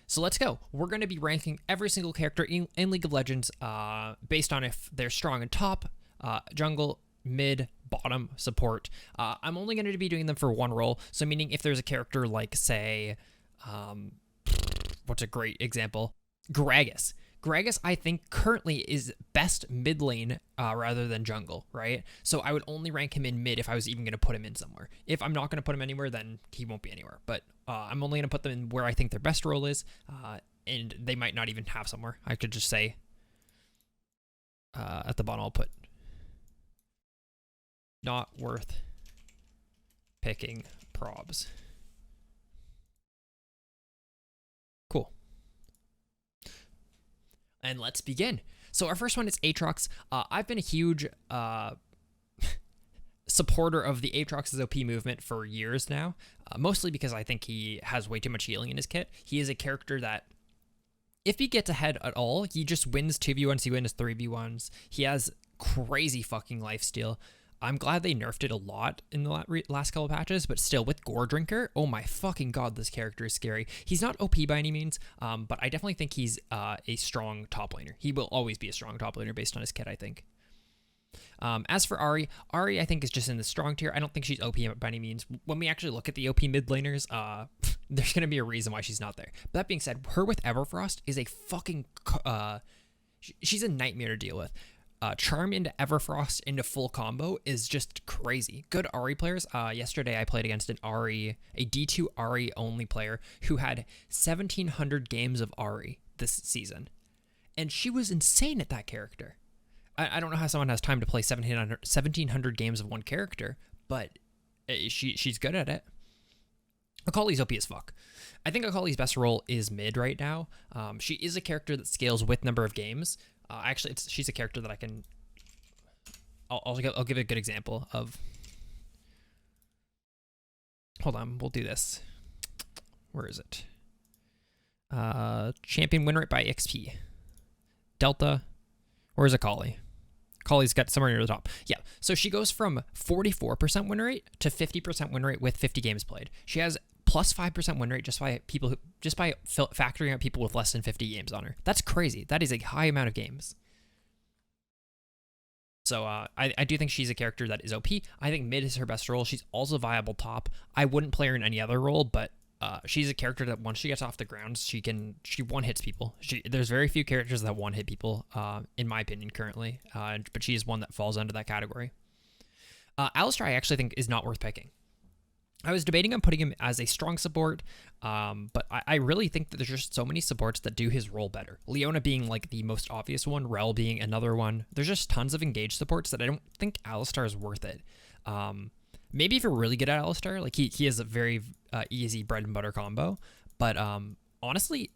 So let's go. We're going to be ranking every single character in League of Legends based on if they're strong in top, jungle, mid, bottom, support. I'm only going to be doing them for one role. So meaning if there's a character like, say, what's a great example? Gragas. Gragas, I think, currently is best mid lane rather than jungle, right? So I would only rank him in mid if I was even going to put him in somewhere. If I'm not going to put him anywhere, then he won't be anywhere. But I'm only going to put them in where I think their best role is, and they might not even have somewhere. I could just say at the bottom I'll put not worth picking probs. Cool. And let's begin. So our first one is Aatrox. I've been a huge supporter of the Aatrox's OP movement for years now, mostly because I think he has way too much healing in his kit. He is a character that, if he gets ahead at all, he just wins 2v1s, he wins 3v1s. He has crazy fucking lifesteal. I'm glad they nerfed it a lot in the last couple of patches, but still, with Gore Drinker, oh my fucking god, this character is scary. He's not OP by any means, but I definitely think he's a strong top laner. He will always be a strong top laner based on his kit, I think. As for Ahri I think is just in the strong tier. I don't think she's OP by any means. When we actually look at the OP mid laners, there's going to be a reason why she's not there. But that being said, her with Everfrost is a fucking... she's a nightmare to deal with. Charm into Everfrost into full combo is just crazy. Good Ahri players. Yesterday I played against a D2 Ahri only player who had 1,700 games of Ahri this season. And she was insane at that character. I don't know how someone has time to play 1,700 games of one character, but she's good at it. Akali's OP as fuck. I think Akali's best role is mid right now. She is a character that scales with number of games. Actually, she's a character that I can... I'll give a good example of... Hold on, we'll do this. Where is it? Champion win rate by XP. Delta. Where's Akali? Akali's got somewhere near the top. Yeah, so she goes from 44% win rate to 50% win rate with 50 games played. She has plus 5% win rate just by factoring out people with less than 50 games on her. That's crazy. That is a high amount of games. So I do think she's a character that is OP. I think mid is her best role. She's also viable top. I wouldn't play her in any other role, but she's a character that once she gets off the ground, she one hits people. There's very few characters that one hit people, in my opinion, currently. But she is one that falls under that category. Alistar, I actually think is not worth picking. I was debating on putting him as a strong support, but I really think that there's just so many supports that do his role better. Leona being like the most obvious one, Rel being another one. There's just tons of engaged supports that I don't think Alistar is worth it. Maybe if you're really good at Alistar, like he has a very easy bread and butter combo, but honestly,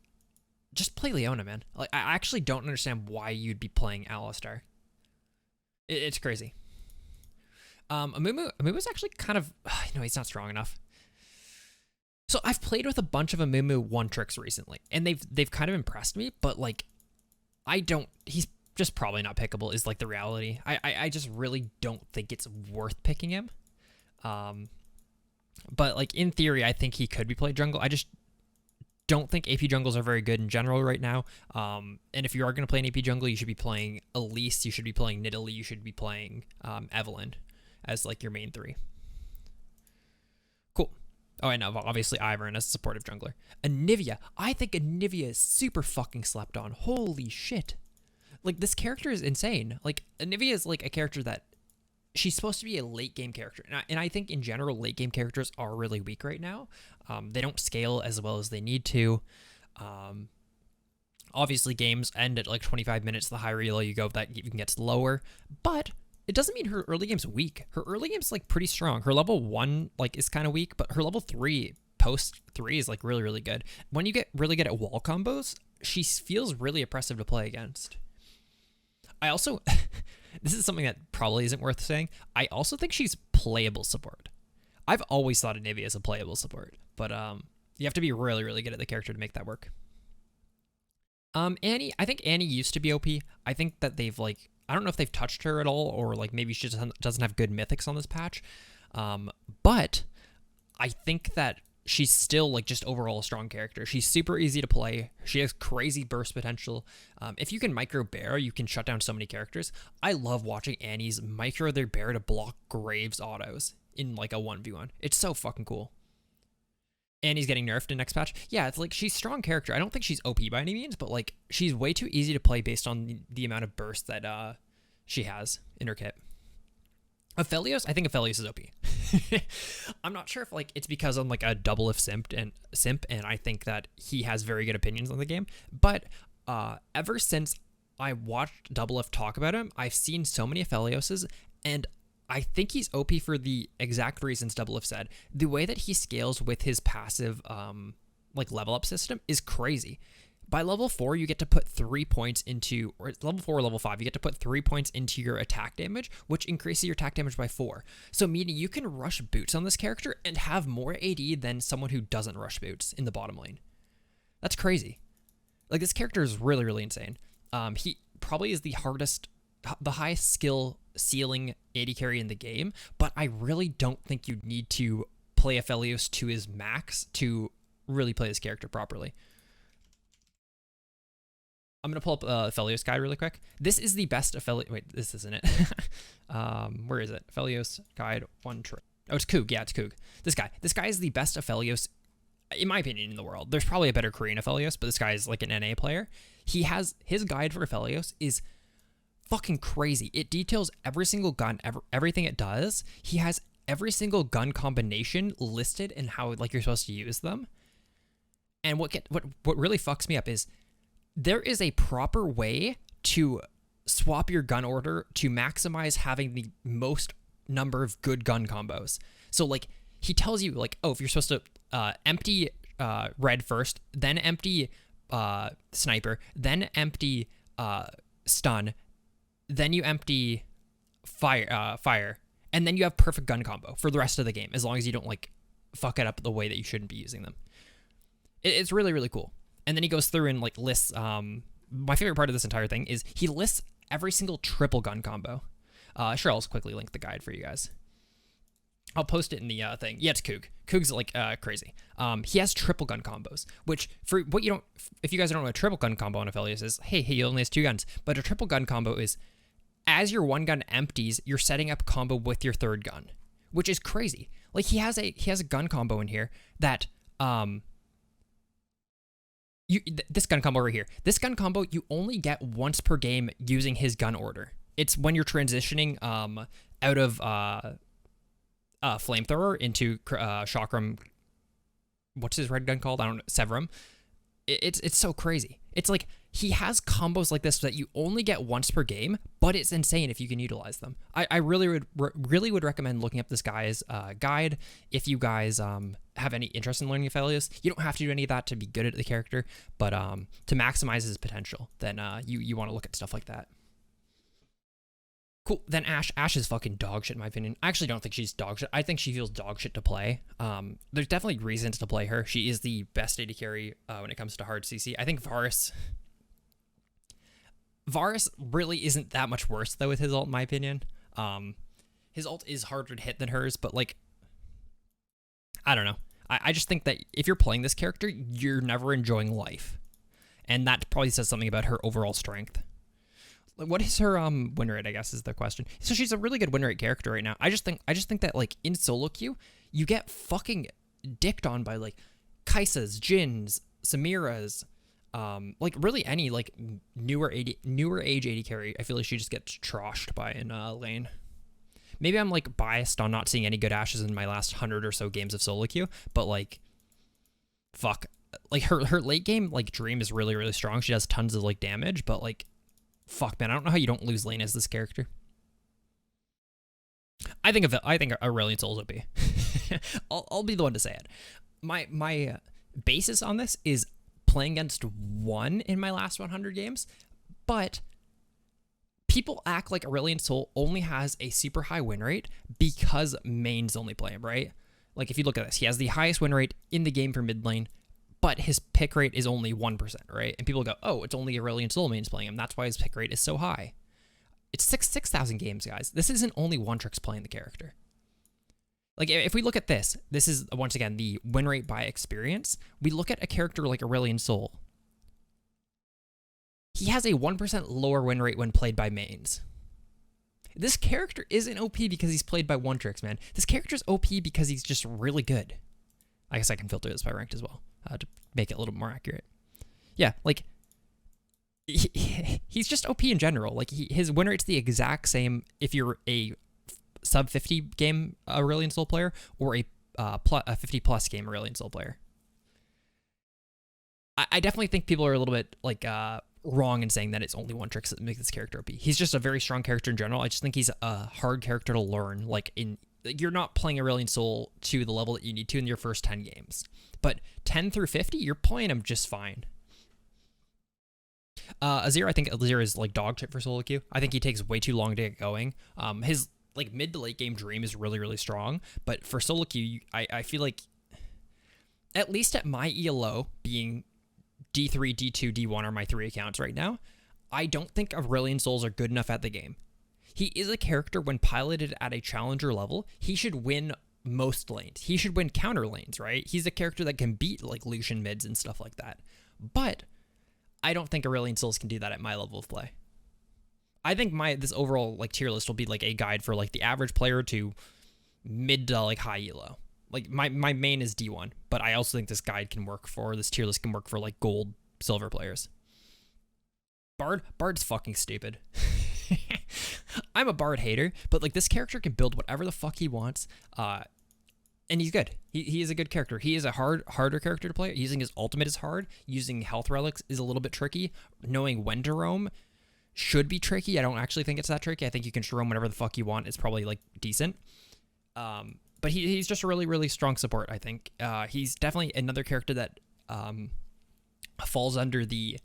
just play Leona, man. Like I actually don't understand why you'd be playing Alistar. It's crazy. Amumu's actually kind of... he's not strong enough. So I've played with a bunch of Amumu one tricks recently, and they've kind of impressed me, but like, he's just probably not pickable is like the reality. I just really don't think it's worth picking him. But like in theory, I think he could be played jungle. I just don't think AP jungles are very good in general right now. And if you are going to play an AP jungle, you should be playing Elise, you should be playing Nidalee, you should be playing Evelynn as like your main three. Cool. Oh, I know, obviously Ivern as a supportive jungler. Anivia. I think Anivia is super fucking slept on. Holy shit. Like, this character is insane. Like, Anivia is like a character that she's supposed to be a late game character. And I think in general, late game characters are really weak right now. They don't scale as well as they need to. Obviously games end at like 25 minutes. The higher elo you go, that even gets lower, but it doesn't mean her early game's weak. Her early game's like pretty strong. Her level 1 like is kind of weak, but her level 3 post 3 is like really, really good. When you get really good at wall combos, she feels really oppressive to play against. I also, this is something that probably isn't worth saying, I also think she's playable support. I've always thought of Nivea as a playable support, but you have to be really, really good at the character to make that work. Annie, I think Annie used to be OP. I think that they've like, I don't know if they've touched her at all, or like maybe she just doesn't have good mythics on this patch. But I think that she's still like just overall a strong character. She's super easy to play. She has crazy burst potential. If you can micro bear, you can shut down so many characters. I love watching Annie's micro their bear to block Graves autos in like a 1v1. It's so fucking cool. Annie's getting nerfed in next patch. Yeah, it's like she's a strong character. I don't think she's OP by any means, but like she's way too easy to play based on the amount of burst that she has in her kit. Aphelios, I think Aphelios is OP. I'm not sure if like it's because I'm like a double if simp and I think that he has very good opinions on the game. But ever since I watched Double F talk about him, I've seen so many Aphelioses, and I think he's OP for the exact reasons Double F said. The way that he scales with his passive like level up system is crazy. By level 4, you get to put 3 points into, or level 4 or level 5, you get to put 3 points into your attack damage, which increases your attack damage by 4. So meaning you can rush boots on this character and have more AD than someone who doesn't rush boots in the bottom lane. That's crazy. Like, this character is really, really insane. He probably is the highest skill ceiling AD carry in the game, but I really don't think you need to play Aphelios to his max to really play this character properly. I'm going to pull up Aphelios guide really quick. This is the best Aphelios... Wait, this isn't it. Where is it? Aphelios guide 1 trick. Oh, it's Coog. Yeah, it's Coog. This guy is the best Aphelios, in my opinion, in the world. There's probably a better Korean Aphelios, but this guy is like an NA player. He has... His guide for Aphelios is fucking crazy. It details every single gun, everything it does. He has every single gun combination listed and how like you're supposed to use them. And what really fucks me up is there is a proper way to swap your gun order to maximize having the most number of good gun combos. So like he tells you like, oh, if you're supposed to empty red first, then empty sniper, then empty stun, then you empty fire, and then you have perfect gun combo for the rest of the game, as long as you don't like fuck it up the way that you shouldn't be using them. It's really, really cool. And then he goes through and like lists, my favorite part of this entire thing is he lists every single triple gun combo. Sure, I'll just quickly link the guide for you guys. I'll post it in the thing. Yeah, it's Coog. Coog's like crazy. He has triple gun combos, which for what you don't, if you guys don't know what a triple gun combo on Aphelios is, hey, he only has 2 guns. But a triple gun combo is as your 1 gun empties, you're setting up a combo with your 3rd gun, which is crazy. Like he has a gun combo in here that this gun combo right here. This gun combo you only get once per game using his gun order. It's when you're transitioning out of flamethrower into chakram. What's his red gun called? I don't know. Severum. It's so crazy. It's like he has combos like this that you only get once per game, but it's insane if you can utilize them. I really would recommend looking up this guy's guide if you guys have any interest in learning Aphelios. You don't have to do any of that to be good at the character, but to maximize his potential, then you want to look at stuff like that. Cool. Then Ashe. Ashe is fucking dog shit in my opinion. I actually don't think she's dog shit. I think she feels dog shit to play. There's definitely reasons to play her. She is the best AD carry when it comes to hard CC. I think Varus really isn't that much worse though with his ult in my opinion. His ult is harder to hit than hers, but like, I don't know. I just think that if you're playing this character, you're never enjoying life. And that probably says something about her overall strength. What is her win rate, I guess, is the question. So she's a really good win rate character right now. I just think that like in SoloQ, you get fucking dicked on by like Kaisas, Jins, Samiras, like really any like newer age AD carry. I feel like she just gets trashed by in lane. Maybe I'm like biased on not seeing any good Ashes in my last 100 or so games of SoloQ, but like fuck. Like her late game like Dream is really, really strong. She does tons of like damage, but like fuck, man, I don't know how you don't lose lane as this character. I think Aurelion Sol's OP. I'll be the one to say it. My basis on this is playing against 1 in my last 100 games, but people act like Aurelion Sol only has a super high win rate because mains only play him, right? Like if you look at this, he has the highest win rate in the game for mid lane, but his pick rate is only 1%, right? And people go, oh, it's only Aurelion Sol mains playing him. That's why his pick rate is so high. It's 6,000 games, guys. This isn't only One Trick's playing the character. Like, if we look at this, this is, once again, the win rate by experience. We look at a character like Aurelion Sol. He has a 1% lower win rate when played by mains. This character isn't OP because he's played by one tricks, man. This character's OP because he's just really good. I guess I can filter this by ranked as well to make it a little more accurate. Yeah, like, he's just OP in general. Like, his win rate's the exact same if you're a sub 50 game Aurelion Sol player or a 50 plus game Aurelion Sol player. I definitely think people are a little bit like wrong in saying that it's only one trick that makes this character OP. He's just a very strong character in general. I just think he's a hard character to learn. Like, you're not playing Aurelion Sol to the level that you need to in your first 10 games, but 10 through 50, you're playing him just fine. Azir, I think Azir is like dog shit for SoloQ. I think he takes way too long to get going. His like mid to late game dream is really, really strong, but for SoloQ, I feel like at least at my ELO being D3, D2, D1 are my 3 accounts right now, I don't think Aurelion Sols are good enough at the game. He is a character when piloted at a challenger level, he should win most lanes. He should win counter lanes, right? He's a character that can beat like Lucian mids and stuff like that. But I don't think Aurelion Sols can do that at my level of play. I think this overall like tier list will be like a guide for like the average player to mid to like high elo. Like my main is D1, but I also think this guide can work for this tier list can work for like gold, silver players. Bard's fucking stupid. I'm a Bard hater, but like this character can build whatever the fuck he wants. And he's good. He is a good character. He is a harder character to play. Using his ultimate is hard. Using health relics is a little bit tricky. Knowing when to roam should be tricky. I don't actually think it's that tricky. I think you can roam whatever the fuck you want. It's probably like decent. But he's just a really, really strong support, I think. He's definitely another character that falls under the...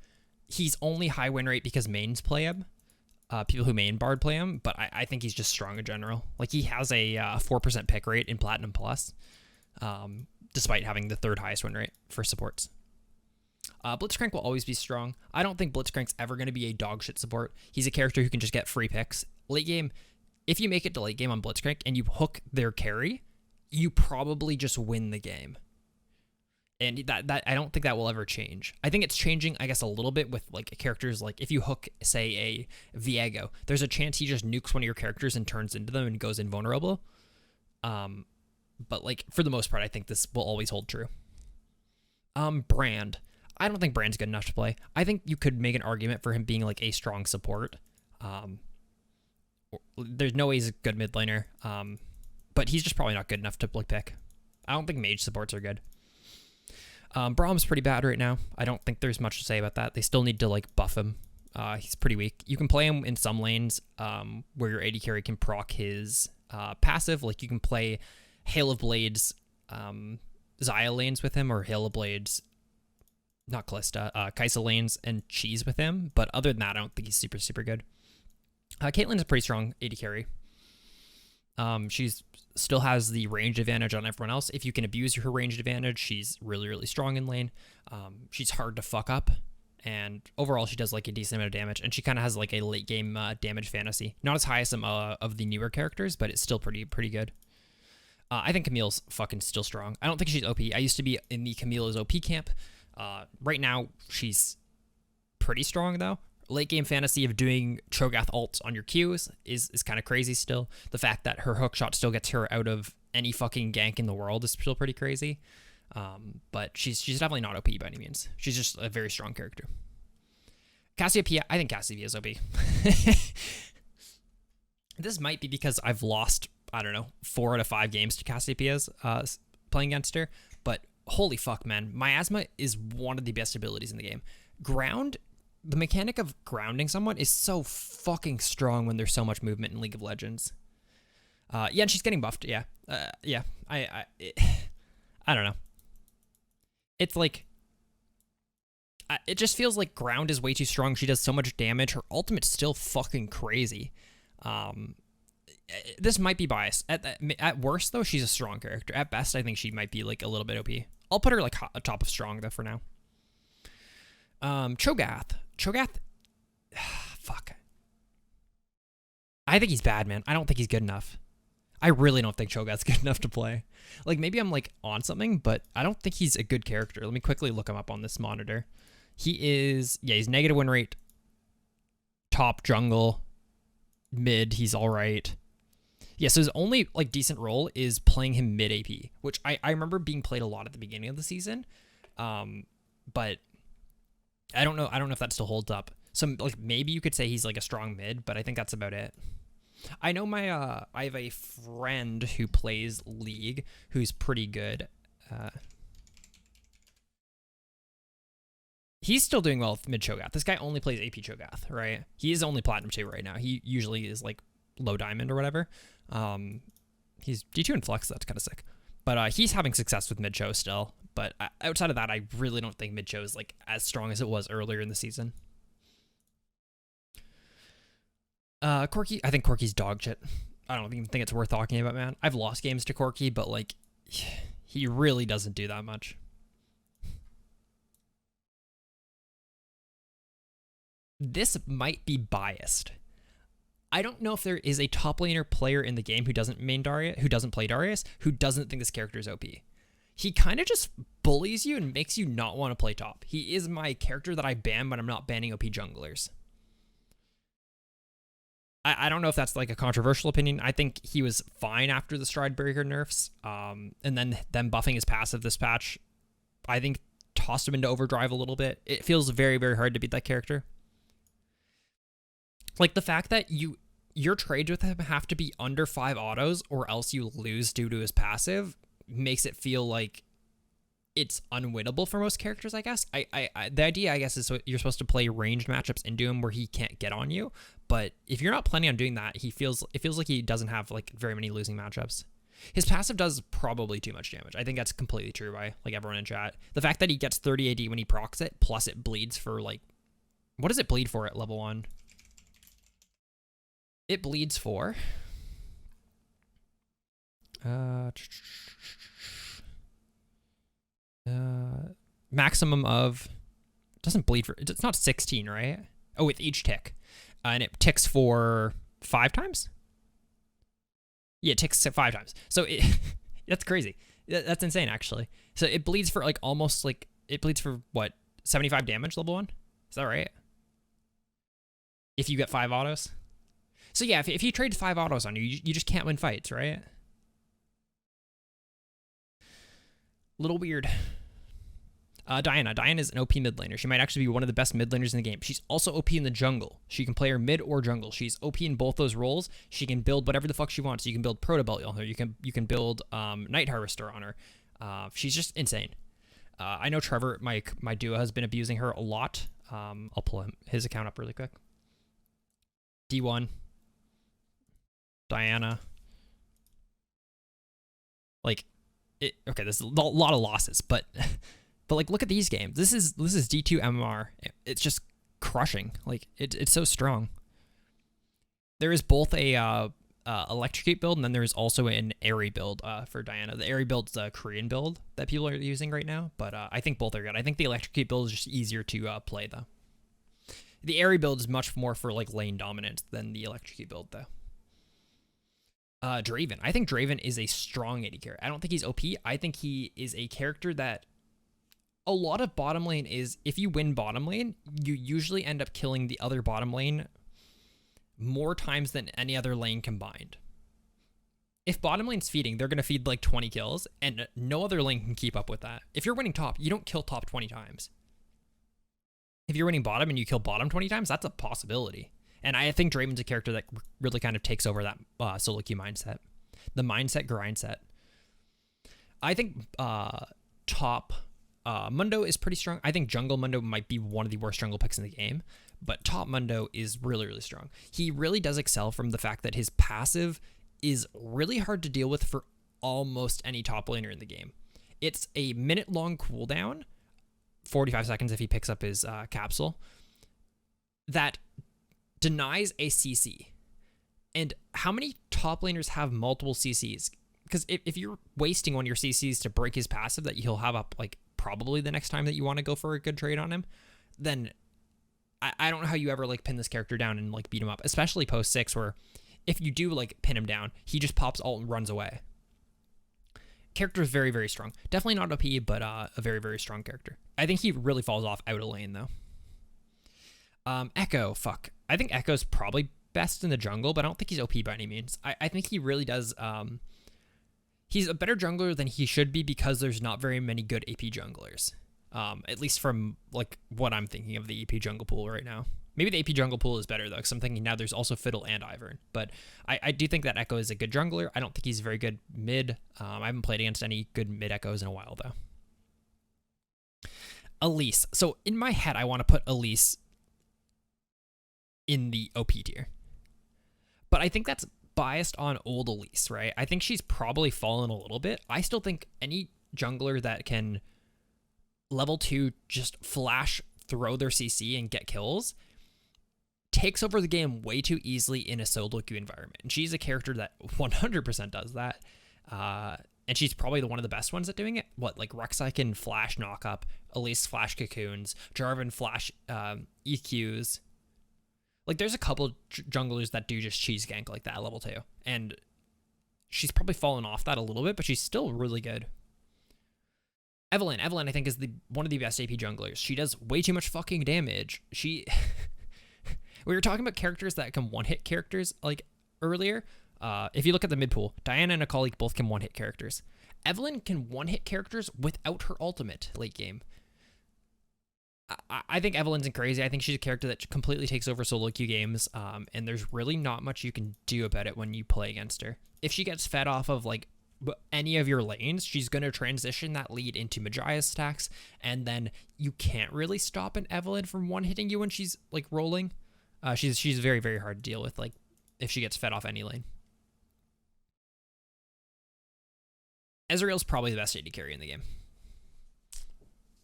He's only high win rate because mains play him. People who main Bard play him, but I think he's just strong in general. Like, he has a 4% pick rate in Platinum Plus, despite having the 3rd highest win rate for supports. Blitzcrank will always be strong. I don't think Blitzcrank's ever going to be a dog shit support. He's a character who can just get free picks. Late game, if you make it to late game on Blitzcrank and you hook their carry, you probably just win the game. And that I don't think that will ever change. I think it's changing, I guess, a little bit with like characters like if you hook, say, a Viego, there's a chance he just nukes one of your characters and turns into them and goes invulnerable. But like for the most part, I think this will always hold true. Brand. I don't think Brand's good enough to play. I think you could make an argument for him being like a strong support. There's no way he's a good mid laner. But he's just probably not good enough to like pick. I don't think mage supports are good. Brahm's pretty bad right now. I don't think there's much to say about that. They still need to like buff him. He's pretty weak. You can play him in some lanes where your AD carry can proc his passive. Like you can play Hail of Blades Xayah lanes with him, or Hail of Blades, not Kalista, Kaisa lanes and cheese with him. But other than that, I don't think he's super, super good. Caitlyn's a pretty strong AD carry. She's still has the range advantage on everyone else. If you can abuse her range advantage, she's really, really strong in lane. She's hard to fuck up, and overall she does like a decent amount of damage, and she kind of has like a late game damage fantasy. Not as high as some of the newer characters, but it's still pretty good. I think Camille's fucking still strong. I don't think she's OP. I used to be in the Camille is OP camp. Right now she's pretty strong though. Late game fantasy of doing Cho'Gath ults on your Qs is kind of crazy still. The fact that her hook shot still gets her out of any fucking gank in the world is still pretty crazy. But she's definitely not OP by any means. She's just a very strong character. Cassiopeia, I think Cassiopeia is OP. This might be because I've lost, I don't know, 4 out of 5 games to Cassiopeia's playing against her. But holy fuck, man. Miasma is one of the best abilities in the game. The mechanic of grounding someone is so fucking strong when there's so much movement in League of Legends. Yeah, and she's getting buffed. Yeah. Yeah. I don't know. It's like, it just feels like ground is way too strong. She does so much damage. Her ultimate's still fucking crazy. This might be biased. At worst, though, she's a strong character. At best, I think she might be like a little bit OP. I'll put her like top of strong though for now. Cho'Gath, fuck. I think he's bad, man. I don't think he's good enough. I really don't think Cho'Gath's good enough to play. Like, maybe I'm like on something, but I don't think he's a good character. Let me quickly look him up on this monitor. He's negative win rate, top jungle, mid, he's all right. Yeah, so his only like decent role is playing him mid AP, which I remember being played a lot at the beginning of the season. But I don't know if that still holds up. So like maybe you could say he's like a strong mid, but I think that's about it. I know I have a friend who plays League who's pretty good. He's still doing well with mid Cho'Gath. This guy only plays AP Cho'Gath, right? He is only Platinum 2 right now. He usually is like low diamond or whatever. He's D2 and Flux, that's kind of sick. But he's having success with mid Cho still. But outside of that, I really don't think mid Cho is like as strong as it was earlier in the season. Corki, I think Corki's dog shit. I don't even think it's worth talking about, man. I've lost games to Corki, but like, he really doesn't do that much. This might be biased. I don't know if there is a top laner player in the game who doesn't play Darius, who doesn't think this character is OP. He kind of just bullies you and makes you not want to play top. He is my character that I ban when I'm not banning OP junglers. I don't know if that's like a controversial opinion. I think he was fine after the Stridebreaker nerfs. And then them buffing his passive this patch, I think tossed him into overdrive a little bit. It feels very, very hard to beat that character. Like the fact that your trades with him have to be under 5 autos or else you lose due to his passive makes it feel like it's unwinnable for most characters, I guess. The idea, I guess, is so you're supposed to play ranged matchups into him where he can't get on you. But if you're not planning on doing that, it feels like he doesn't have like very many losing matchups. His passive does probably too much damage. I think that's completely true by like everyone in chat. The fact that he gets 30 AD when he procs it, plus it bleeds for like, what does it bleed for at level 1? It bleeds for maximum of, it doesn't bleed for, it's not 16, right? Oh, with each tick. And it ticks for 5 times? Yeah, it ticks 5 times. So that's crazy. That's insane, actually. So it bleeds for like almost like, it bleeds for what, 75 damage level 1? Is that right? If you get 5 autos? So yeah, if you trade 5 autos on you, you just can't win fights, right? Little weird. Diana is an OP mid laner. She might actually be one of the best mid laners in the game. She's also OP in the jungle. She can play her mid or jungle. She's OP in both those roles. She can build whatever the fuck she wants. You can build Protobelt on her. You can build Night Harvester on her. She's just insane. I know Trevor, my duo, has been abusing her a lot. I'll pull his account up really quick. D1. Diana. Like, okay, there's a lot of losses, but like, look at these games. This is D2 MMR. It's just crushing. Like, it's so strong. There is both a electrocute build, and then there is also an airy build for Diana. The airy build's a Korean build that people are using right now, but I think both are good. I think the electrocute build is just easier to play, though. The airy build is much more for like lane dominance than the electrocute build, though. Draven. I think Draven is a strong AD character. I don't think he's OP. I think he is a character that a lot of bottom lane is, if you win bottom lane, you usually end up killing the other bottom lane more times than any other lane combined. If bottom lane's feeding, they're going to feed like 20 kills, and no other lane can keep up with that. If you're winning top, you don't kill top 20 times. If you're winning bottom and you kill bottom 20 times, that's a possibility. And I think Draven's a character that really kind of takes over that SoloQ mindset. The mindset grind set. I think top Mundo is pretty strong. I think jungle Mundo might be one of the worst jungle picks in the game. But top Mundo is really, really strong. He really does excel from the fact that his passive is really hard to deal with for almost any top laner in the game. It's a minute-long cooldown, 45 seconds if he picks up his capsule, that denies a CC. And how many top laners have multiple CCs? Because if you're wasting one of your CCs to break his passive that he'll have up like probably the next time that you want to go for a good trade on him, then I don't know how you ever like pin this character down and like beat him up, especially post 6, where if you do like pin him down, he just pops ult and runs away. Character is very, very strong. Definitely not OP, but a very, very strong character. I think he really falls off out of lane though. Echo, fuck. I think Echo's probably best in the jungle, but I don't think he's OP by any means. I think he really does. He's a better jungler than he should be because there's not very many good AP junglers. At least from like what I'm thinking of the AP jungle pool right now. Maybe the AP jungle pool is better though, because I'm thinking now there's also Fiddle and Ivern. But I do think that Echo is a good jungler. I don't think he's very good mid. I haven't played against any good mid Echoes in a while though. Elise. So in my head, I want to put Elise in the OP tier. But I think that's biased on old Elise, right? I think she's probably fallen a little bit. I still think any jungler that can level 2 just flash, throw their CC and get kills takes over the game way too easily in a solo queue environment. And she's a character that 100% does that. And she's probably one of the best ones at doing it. What, like Rek'Sai can flash knock up, Elise flash cocoons, Jarvan flash EQs. Like there's a couple junglers that do just cheese gank like that at level 2. And she's probably fallen off that a little bit, but she's still really good. Evelynn, I think, is one of the best AP junglers. She does way too much fucking damage. We were talking about characters that can one-hit characters like earlier. If you look at the mid pool, Diana and Akali both can one-hit characters. Evelynn can one-hit characters without her ultimate late game. I think Evelynn's crazy. I think she's a character that completely takes over solo queue games, and there's really not much you can do about it when you play against her. If she gets fed off of like any of your lanes, she's going to transition that lead into Majia's stacks, and then you can't really stop an Evelynn from one-hitting you when she's like rolling. She's very, very hard to deal with, like if she gets fed off any lane. Ezreal's probably the best AD carry in the game.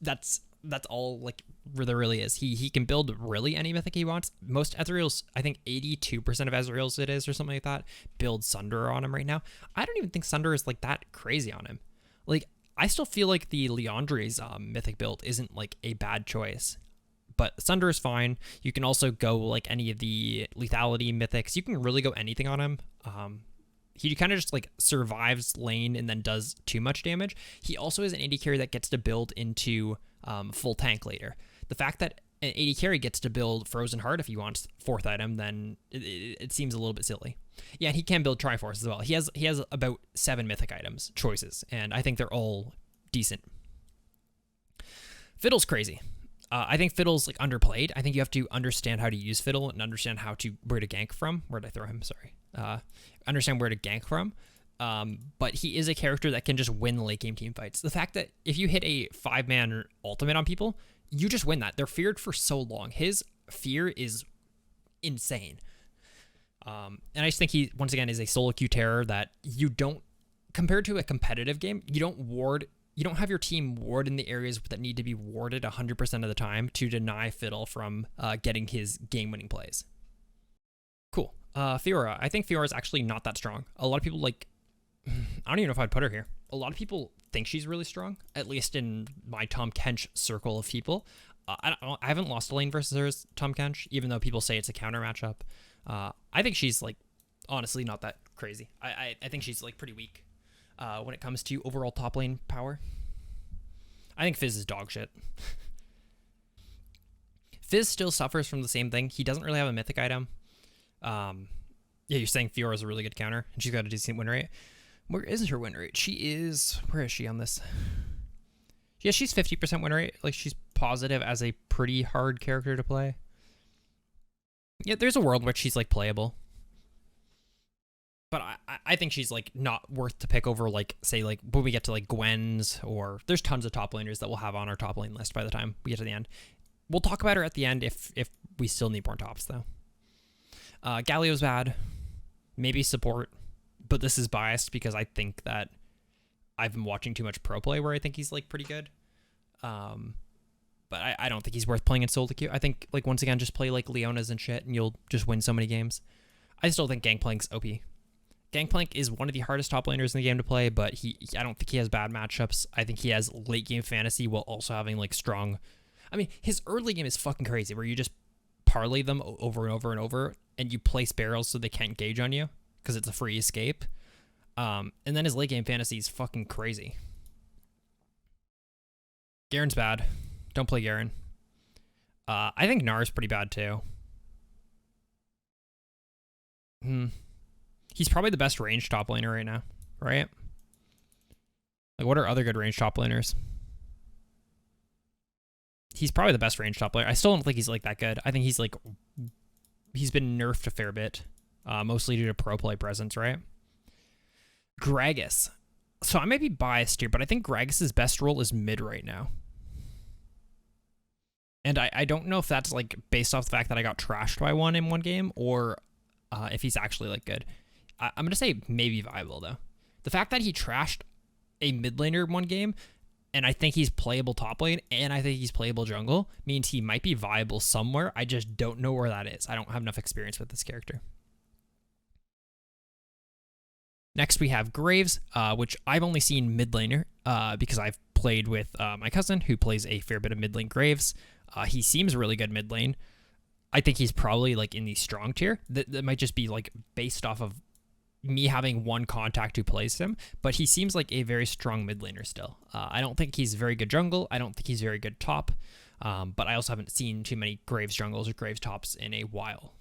That's all like there really is. He can build really any mythic he wants. Most Ezreal's, I think 82% of Ezreal's it is or something like that, build Sunder on him right now. I don't even think Sunder is like that crazy on him. Like I still feel like the Liandry's mythic build isn't like a bad choice. But Sunder is fine. You can also go like any of the lethality mythics. You can really go anything on him. He kind of just like survives lane and then does too much damage. He also is an AD carry that gets to build into full tank later. The fact that an AD carry gets to build Frozen Heart if he wants 4th item, then it seems a little bit silly. Yeah, and he can build Triforce as well. He has about 7 mythic items choices, and I think they're all decent. Fiddle's crazy. I think Fiddle's like underplayed. I think you have to understand how to use Fiddle and understand where to gank from. Where did I throw him? Sorry. Understand where to gank from. But he is a character that can just win late game team fights. The fact that if you hit a 5-man ultimate on people, you just win that. They're feared for so long. His fear is insane. And I just think he, once again, is a solo queue terror that you don't, compared to a competitive game, you don't have your team ward in the areas that need to be warded 100% of the time to deny Fiddle from getting his game-winning plays. Cool. Fiora. I think Fiora is actually not that strong. A lot of people I don't even know if I'd put her here. A lot of people think she's really strong, at least in my Tom Kench circle of people. I haven't lost a lane versus her as Tom Kench, even though people say it's a counter matchup. I think she's like honestly not that crazy. I think she's like pretty weak when it comes to overall top lane power. I think Fizz is dog shit. Fizz still suffers from the same thing. He doesn't really have a mythic item. Yeah, you're saying Fiora is a really good counter, and she's got a decent win rate. Where is her win rate? Where is she on this? Yeah, she's 50% win rate. Like, she's positive as a pretty hard character to play. Yeah, there's a world where she's, like, playable. But I think she's, like, not worth to pick over, like, say, like, when we get to, like, Gwen's, or there's tons of top laners that we'll have on our top lane list by the time we get to the end. We'll talk about her at the end if we still need more tops, though. Galio's bad. Maybe support. But this is biased because I think that I've been watching too much pro play where I think he's like pretty good. But I don't think he's worth playing in solo queue. I think like once again just play like Leona's and shit and you'll just win so many games. I still think Gangplank's OP. Gangplank is one of the hardest top laners in the game to play, but I don't think he has bad matchups. I think he has late game fantasy while also having like strong. I mean, his early game is fucking crazy where you just parlay them over and over and over and you place barrels so they can't gauge on you because it's a free escape. And then his late game fantasy is fucking crazy. Garen's bad. Don't play Garen. I think Gnar's pretty bad too. He's probably the best range top laner right now, right? Like, what are other good range top laners? He's probably the best range top laner. I still don't think he's like that good. I think he's like, he's been nerfed a fair bit, mostly due to pro play presence, right? Gragas. So I might be biased here, but I think Gragas' best role is mid right now. And I don't know if that's like based off the fact that I got trashed by one in one game, or if he's actually like good. I'm going to say maybe viable though. The fact that he trashed a mid laner one game, and I think he's playable top lane, and I think he's playable jungle, means he might be viable somewhere. I just don't know where that is. I don't have enough experience with this character. Next we have Graves, which I've only seen mid laner because I've played with my cousin who plays a fair bit of mid lane Graves. He seems really good mid lane. I think he's probably like in the strong tier. That might just be like based off of me having one contact who plays him, but he seems like a very strong mid laner still. I don't think he's very good jungle. I don't think he's very good top, but I also haven't seen too many Graves jungles or Graves tops in a while.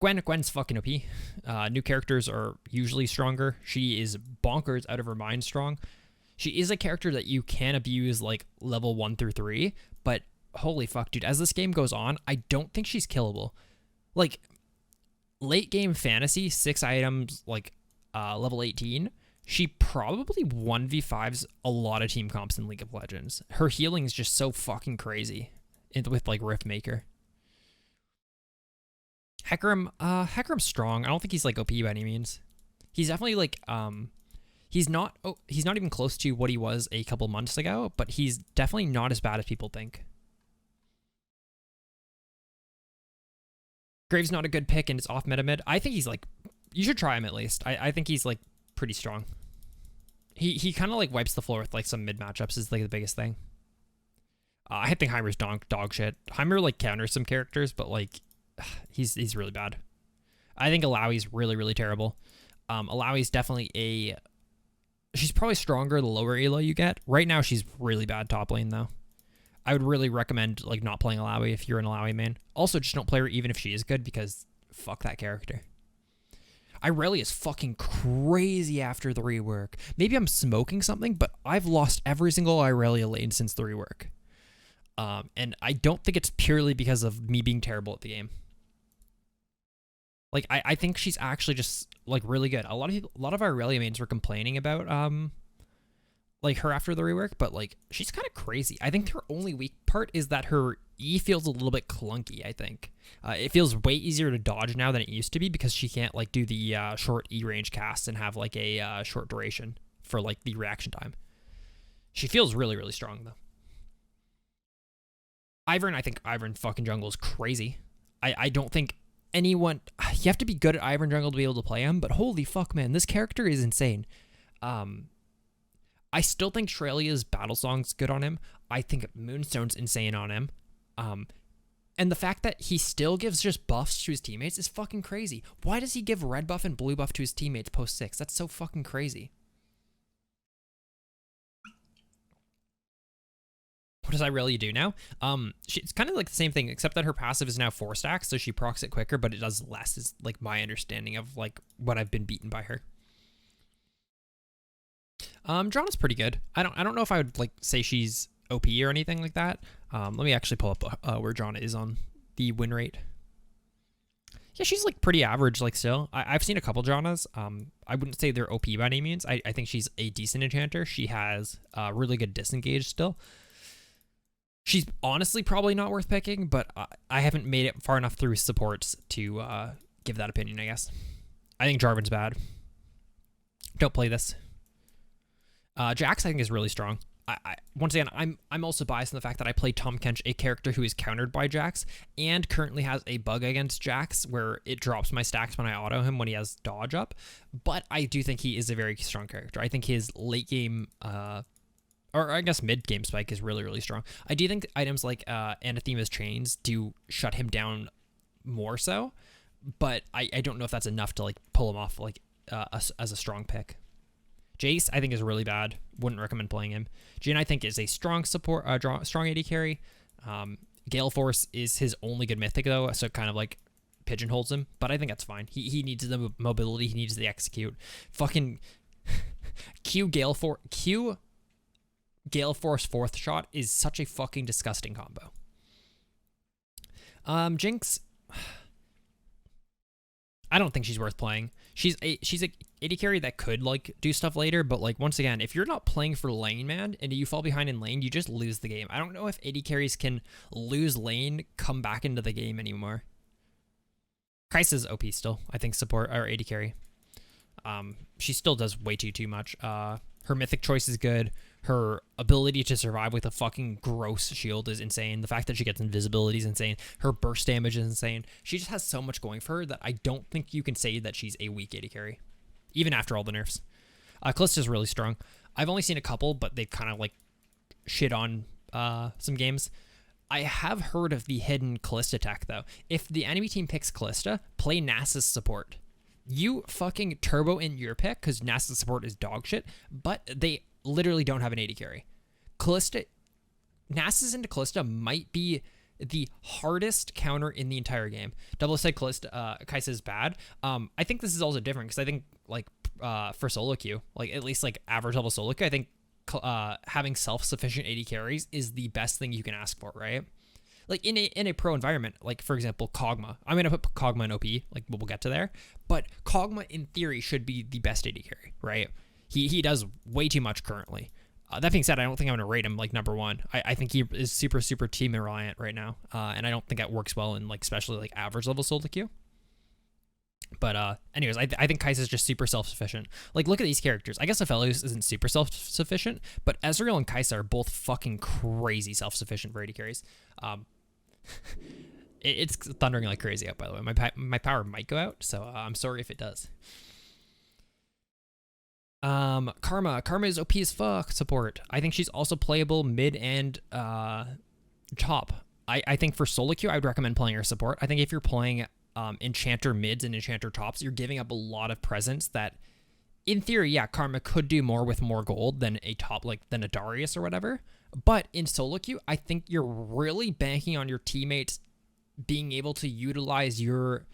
Gwen's fucking OP. New characters are usually stronger. She is bonkers out of her mind strong. She is a character that you can abuse like level 1 through 3, but holy fuck, dude, as this game goes on, I don't think she's killable. Like, late game fantasy, 6 items, like level 18, she probably 1v5s a lot of team comps in League of Legends. Her healing is just so fucking crazy with like Riftmaker. Hecarim's strong. I don't think he's like OP by any means. He's definitely like he's not even close to what he was a couple months ago, but he's definitely not as bad as people think. Graves not a good pick and it's off mid. I think he's like, you should try him at least. I think he's like pretty strong. He kind of like wipes the floor with like some mid matchups is like the biggest thing. I think Heimer's dog shit. Heimer like counters some characters, but like he's really bad. I think Alawi's really terrible. Alawi's definitely she's probably stronger the lower elo you get. Right now she's really bad top lane though. I would really recommend like not playing Alawi if you're an Alawi main. Also, just don't play her even if she is good because fuck that character. Irelia is fucking crazy after the rework. Maybe I'm smoking something, but I've lost every single Irelia lane since the rework. And I don't think it's purely because of me being terrible at the game. Like I think she's actually just like really good. A lot of Irelia mains were complaining about like her after the rework, but like she's kind of crazy. I think her only weak part is that her E feels a little bit clunky. I think it feels way easier to dodge now than it used to be because she can't like do the short E range casts and have like a short duration for like the reaction time. She feels really strong though. Ivern, I think Ivern fucking jungle is crazy. I don't think anyone, you have to be good at Ivern jungle to be able to play him, but holy fuck, man, this character is insane. I still think Shrelia's battle song's good on him. I think Moonstone's insane on him. And the fact that he still gives just buffs to his teammates is fucking crazy. Why does he give red buff and blue buff to his teammates post 6? That's so fucking crazy. What does Irelia do now? It's kind of like the same thing, except that her passive is now 4 stacks, so she procs it quicker, but it does less, is like my understanding of like what I've been beaten by her. Drana's pretty good. I don't know if I would like say she's OP or anything like that. Let me actually pull up where Drana is on the win rate. Yeah, she's like pretty average, like still. I've seen a couple Dranas. I wouldn't say they're OP by any means. I think she's a decent enchanter. She has really good disengage still. She's honestly probably not worth picking, but I haven't made it far enough through supports to give that opinion, I guess. I think Jarvan's bad. Don't play this. Jax, I think, is really strong. Once again, I'm also biased in the fact that I play Tahm Kench, a character who is countered by Jax, and currently has a bug against Jax where it drops my stacks when I auto him when he has dodge up. But I do think he is a very strong character. I think his late game, or I guess mid game spike is really strong. I do think items like Anathema's Chains do shut him down more so, but I don't know if that's enough to like pull him off like as a strong pick. Jace, I think, is really bad. Wouldn't recommend playing him. Jhin, I think, is a strong support, strong AD carry. Gale Force is his only good mythic, though, so it kind of like pigeonholes him. But I think that's fine. He needs the mobility. He needs the execute. Fucking Q Gale Force 4th shot is such a fucking disgusting combo. Jinx, I don't think she's worth playing. She's a AD carry that could like do stuff later, but like once again, if you're not playing for lane, man, and you fall behind in lane, you just lose the game. I don't know if AD carries can lose lane, come back into the game anymore. Kai'Sa's OP still, I think, support or AD carry. She still does way too much. Her mythic choice is good. Her ability to survive with a fucking gross shield is insane. The fact that she gets invisibility is insane. Her burst damage is insane. She just has so much going for her that I don't think you can say that she's a weak AD carry, even after all the nerfs. Callista's really strong. I've only seen a couple, but they've kind of like shit on some games. I have heard of the hidden Callista tech, though. If the enemy team picks Callista, play Nasus support. You fucking turbo in your pick because Nasus support is dog shit, but they literally don't have an AD carry. Nasus into Callista might be the hardest counter in the entire game. Double-sided Kai'Sa is bad. I think this is also different because I think like for SoloQ, like at least like average level SoloQ, I think having self-sufficient AD carries is the best thing you can ask for, right? Like in a pro environment, like for example, Kog'Maw. I'm gonna put Kog'Maw in OP, like we'll get to there. But Kog'Maw in theory should be the best AD carry, right? He does way too much currently. That being said, I don't think I'm gonna rate him like number one. I think he is super team reliant right now, and I don't think that works well in like especially like average level SoloQ. But anyways, I think Kai'Sa is just super self-sufficient. Like, look at these characters. I guess Aphelios isn't super self-sufficient, but Ezreal and Kai'Sa are both fucking crazy self-sufficient for AD carries. It's thundering like crazy out, by the way. My power might go out, so I'm sorry if it does. Karma is OP as fuck support. I think she's also playable mid and top. I think for SoloQ, I would recommend playing her support. I think if you're playing Enchanter mids and Enchanter tops, you're giving up a lot of presence that, in theory, yeah, Karma could do more with more gold than a top, like than a Darius or whatever. But in SoloQ, I think you're really banking on your teammates being able to utilize your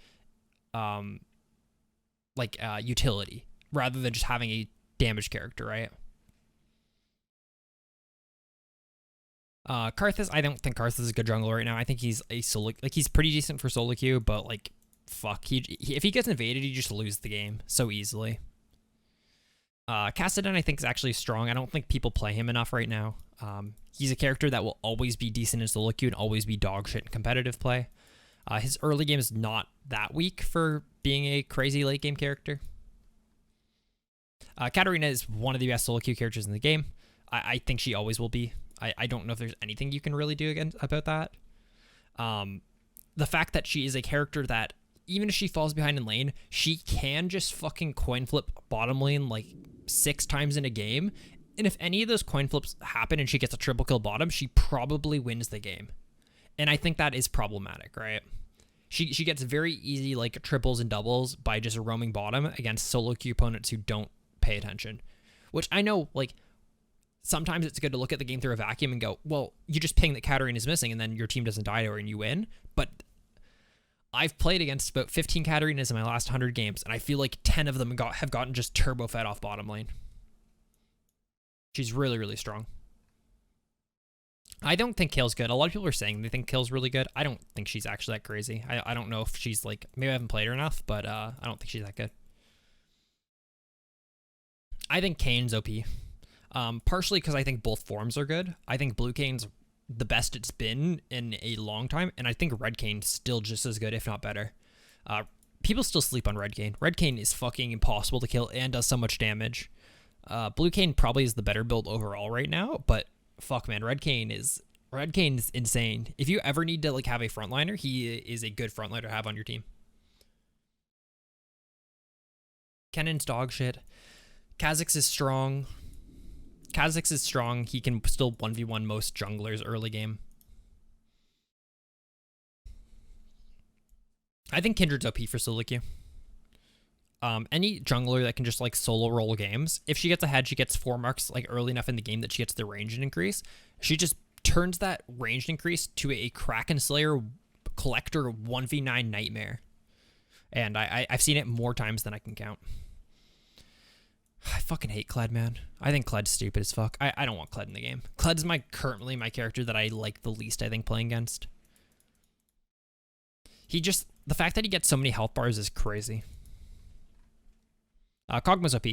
utility rather than just having a damage character, right? Karthus, I don't think Karthus is a good jungler right now. I think he's a he's pretty decent for SoloQ, but like, fuck, if he gets invaded, you just lose the game so easily. Kassadin, I think, is actually strong. I don't think people play him enough right now. He's a character that will always be decent in SoloQ and always be dog shit in competitive play. His early game is not that weak for being a crazy late game character. Katarina is one of the best SoloQ characters in the game. I think she always will be. I don't know if there's anything you can really do about that. The fact that she is a character that even if she falls behind in lane, she can just fucking coin flip bottom lane like 6 times in a game. And if any of those coin flips happen and she gets a triple kill bottom, she probably wins the game. And I think that is problematic, right? She gets very easy like triples and doubles by just roaming bottom against SoloQ opponents who don't pay attention. Which I know, like, sometimes it's good to look at the game through a vacuum and go, well, you just ping that Katarina is missing and then your team doesn't die to her and you win. But I've played against about 15 Katarinas in my last 100 games, and I feel like 10 of them have gotten just turbo fed off bottom lane. She's really strong. I don't think Kale's good. A lot of people are saying they think Kale's really good. I don't think she's actually that crazy. I don't know if she's like, maybe I haven't played her enough, but I don't think she's that good. I think Kane's OP. Partially because I think both forms are good. I think Blue Kane's the best it's been in a long time, and I think Red Kane's still just as good, if not better. People still sleep on Red Kane. Red Kane is fucking impossible to kill and does so much damage. Blue Kane probably is the better build overall right now, but fuck, man, Red Kane's insane. If you ever need to like have a frontliner, he is a good frontliner to have on your team. Kennen's dog shit. Kha'Zix is strong. He can still 1v1 most junglers early game. I think Kindred's OP for SoloQ. Any jungler that can just like solo roll games, if she gets ahead, she gets 4 marks like early enough in the game that she gets the range increase. She just turns that range increase to a Kraken Slayer Collector 1v9 nightmare. And I've seen it more times than I can count. I fucking hate Kled, man. I think Kled's stupid as fuck. I don't want Kled in the game. Kled's currently my character that I like the least, I think, playing against. The fact that he gets so many health bars is crazy. Kog'Maw's OP.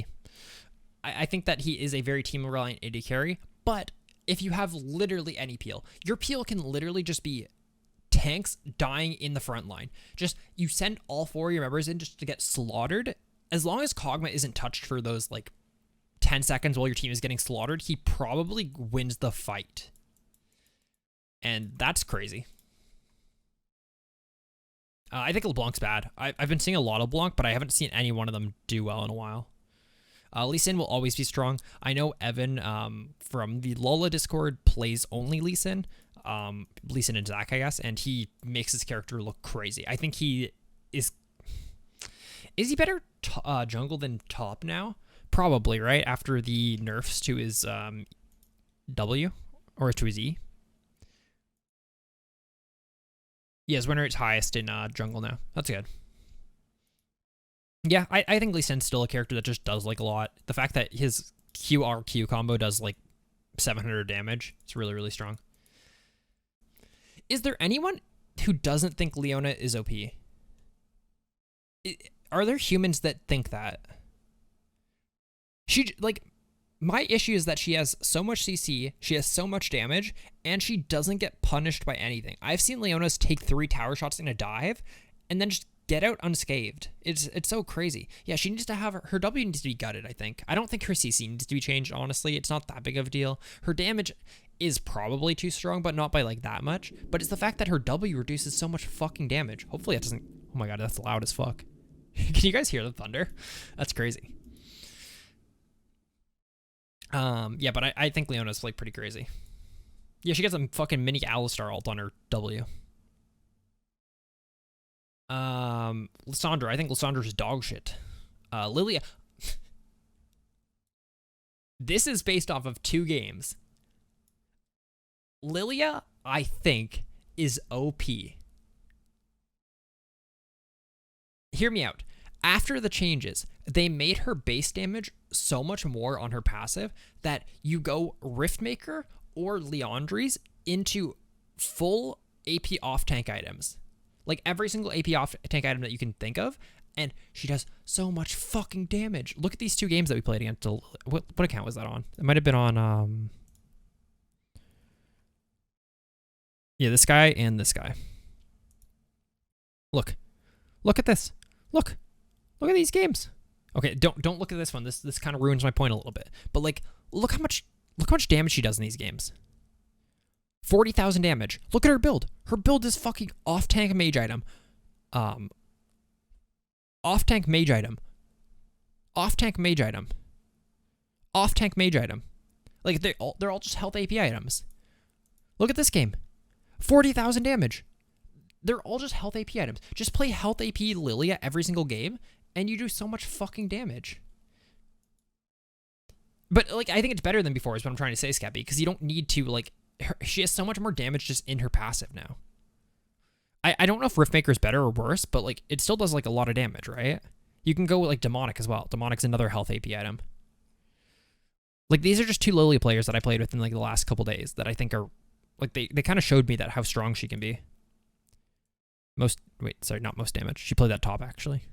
I think that he is a very team-reliant AD carry, but if you have literally any peel, your peel can literally just be tanks dying in the front line. Just, you send all 4 of your members in just to get slaughtered. As long as Kog'Maw isn't touched for those, like, 10 seconds while your team is getting slaughtered, he probably wins the fight. And that's crazy. I think LeBlanc's bad. I've been seeing a lot of LeBlanc, but I haven't seen any one of them do well in a while. Lee Sin will always be strong. I know Evan from the Lola Discord plays only Lee Sin. Lee Sin and Zach, I guess, and he makes his character look crazy. I think he is... Is he better jungle than top now? Probably, right? After the nerfs to his W, or to his E. Yeah, his win rate's highest in jungle now. That's good. Yeah, I think Lee Sin's still a character that just does like a lot. The fact that his QRQ combo does like 700 damage, it's really, really strong. Is there anyone who doesn't think Leona is OP? Are there humans that think that? My issue is that she has so much CC, she has so much damage, and she doesn't get punished by anything. I've seen Leona's take 3 tower shots in a dive, and then just get out unscathed. It's so crazy. Yeah, she needs to have her W needs to be gutted, I think. I don't think her CC needs to be changed, honestly. It's not that big of a deal. Her damage is probably too strong, but not by like that much. But it's the fact that her W reduces so much fucking damage. Hopefully it doesn't... Oh my god, that's loud as fuck. Can you guys hear the thunder? That's crazy. Yeah, but I think Leona's like pretty crazy. Yeah, she gets a fucking mini Alistar ult on her W. Lissandra, I think Lissandra's dog shit. Lilia. This is based off of 2 games. Lilia, I think, is OP. Hear me out. After the changes, they made her base damage so much more on her passive that you go Riftmaker or Liandry's into full AP off-tank items. Like every single AP off-tank item that you can think of, and she does so much fucking damage. Look at these 2 games that we played against. What account was that on? It might have been on... Yeah, this guy and this guy. Look. Look at this. Look. Look at these games. Okay, don't look at this one. This kind of ruins my point a little bit. But like, look how much damage she does in these games. 40,000 damage. Look at her build. Her build is fucking off-tank mage item. Off-tank mage item. Off-tank mage item. Off-tank mage item. Like they're all just health AP items. Look at this game. 40,000 damage. They're all just health AP items. Just play health AP Lilia every single game, and you do so much fucking damage. But, like, I think it's better than before is what I'm trying to say, Scappy, because you don't need to, like... she has so much more damage just in her passive now. I don't know if Riftmaker is better or worse, but, like, it still does, like, a lot of damage, right? You can go with, like, Demonic as well. Demonic's another health AP item. Like, these are just 2 Lilia players that I played with in, like, the last couple days that I think are... Like, they kind of showed me that how strong she can be. Not most damage. She played that top, actually.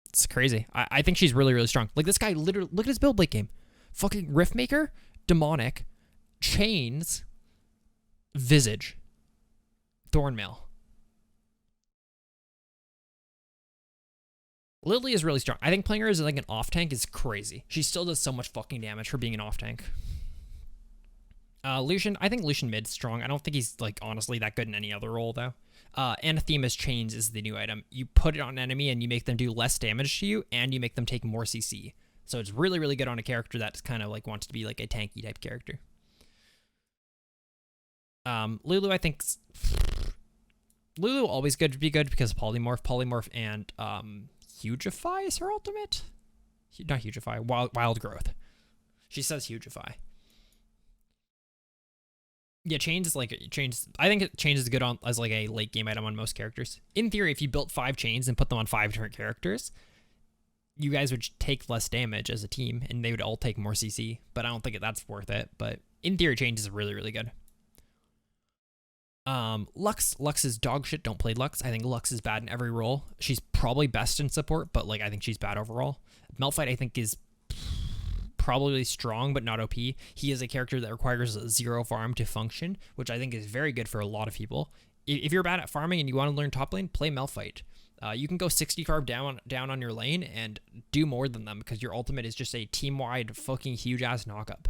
It's crazy. I think she's really, really strong. Like, this guy literally... Look at his build late game. Fucking Riftmaker, Demonic, Chains, Visage, Thornmail. Lily is really strong. I think playing her as like an off-tank is crazy. She still does so much fucking damage for being an off-tank. Lucian, I think Lucian mid's strong. I don't think he's, like, honestly that good in any other role, though. Anathema's Chains is the new item. You put it on an enemy and you make them do less damage to you, and you make them take more CC. So it's really, really good on a character that's kind of, like, wants to be, like, a tanky type character. Lulu, I think Lulu always good to be good because polymorph, and Hugify is her ultimate. Not Hugify, wild growth. She says Hugify. Yeah, chains is like chains. I think chains is good on as like a late game item on most characters. In theory, if you built 5 chains and put them on 5 different characters, you guys would take less damage as a team, and they would all take more CC. But I don't think that's worth it. But in theory, chains is really, really good. Lux is dog shit. Don't play Lux. I think Lux is bad in every role. She's probably best in support, but like I think she's bad overall. Malphite I think is probably strong but not OP. He is a character that requires 0 farm to function, which I think is very good for a lot of people. If you're bad at farming and you want to learn top lane, play Malphite. You can go 60 farm down on your lane and do more than them because your ultimate is just a team-wide fucking huge-ass knock-up.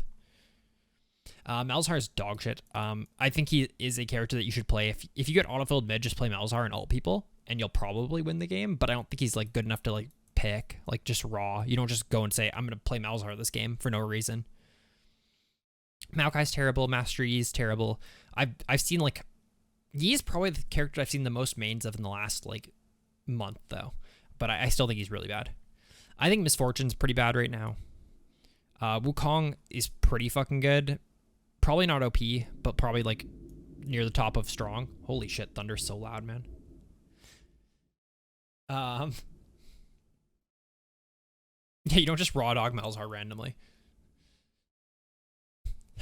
Malzahar's dog shit. I think he is a character that you should play. If you get autofilled mid, just play Malzahar and ult people, and you'll probably win the game, but I don't think he's like good enough to like pick, like just raw. You don't just go and say, I'm going to play Malzahar this game for no reason. Maokai's terrible. Master Yi's terrible. I've seen like, Yi's probably the character I've seen the most mains of in the last like month though, but I still think he's really bad. I think Misfortune's pretty bad right now. Wukong is pretty fucking good. Probably not OP, but probably like near the top of strong. Holy shit, thunder's so loud, man. Yeah, you don't just raw dog Malzahar randomly.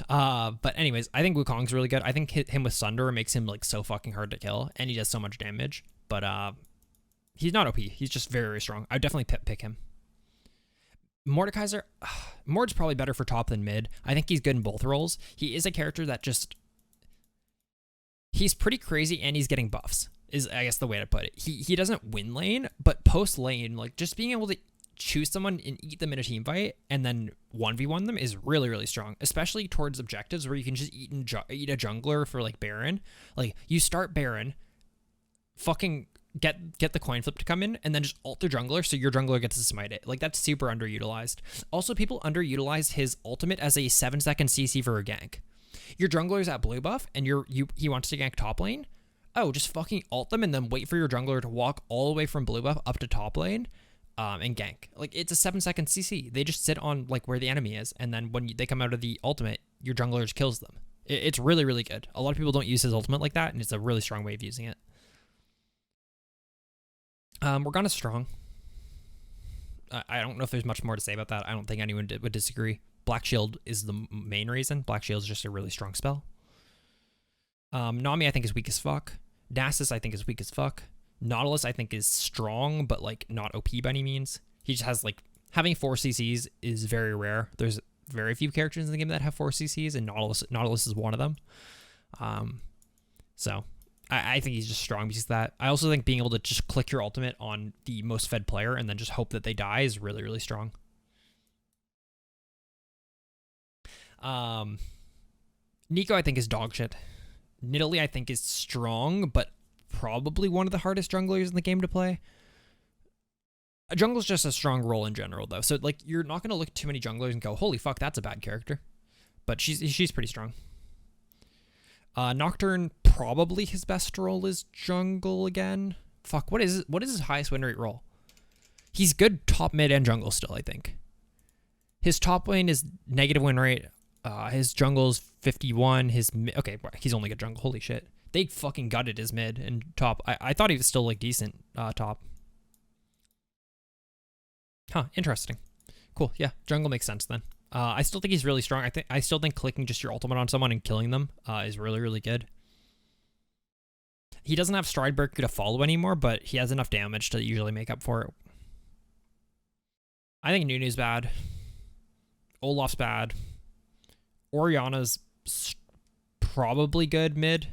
But anyways, I think Wukong's really good. I think him with Sunder makes him like so fucking hard to kill, and he does so much damage. But he's not OP. He's just very, very strong. I would definitely pick him. Mordekaiser, Mord's probably better for top than mid. I think he's good in both roles. He is a character that just, he's pretty crazy and he's getting buffs, is I guess the way to put it. He doesn't win lane, but post lane, like just being able to choose someone and eat them in a team fight and then 1v1 them is really, really strong, especially towards objectives where you can just eat a jungler for like Baron. Like you start Baron, fucking get the coin flip to come in and then just ult the jungler so your jungler gets to smite it. Like that's super underutilized. Also, people underutilize his ultimate as a 7-second CC for a gank. Your jungler's at blue buff and he wants to gank top lane. Oh, just fucking ult them and then wait for your jungler to walk all the way from blue buff up to top lane and gank. Like it's a 7-second CC. They just sit on like where the enemy is, and then when they come out of the ultimate, your jungler just kills them. It's really, really good. A lot of people don't use his ultimate like that, and it's a really strong way of using it. Morgana's strong. I don't know if there's much more to say about that. I don't think anyone would disagree. Black Shield is the main reason. Black Shield is just a really strong spell. Nami I think is weak as fuck. Nasus I think is weak as fuck. Nautilus I think is strong, but like not OP by any means. He just has like, having 4 CCs is very rare. There's very few characters in the game that have 4 CCs, and Nautilus is one of them. So I think he's just strong because of that. I also think being able to just click your ultimate on the most fed player and then just hope that they die is really, really strong. Nico I think is dog shit. Nidalee I think is strong, but probably one of the hardest junglers in the game to play. A jungle's just a strong role in general though, so like you're not going to look at too many junglers and go, holy fuck, that's a bad character. But she's pretty strong. Nocturne, probably his best role is jungle again. Fuck, what is his highest win rate role? He's good top, mid, and jungle still, I think. His top lane is negative win rate. His jungle's 51. Okay, he's only good jungle. Holy shit. They fucking gutted his mid and top. I thought he was still like decent top. Huh, interesting. Cool, yeah, jungle makes sense then. I still think he's really strong. I still think clicking just your ultimate on someone and killing them is really, really good. He doesn't have Stride Breaker to follow anymore, but he has enough damage to usually make up for it. I think Nunu's bad. Olaf's bad. Orianna's probably good mid.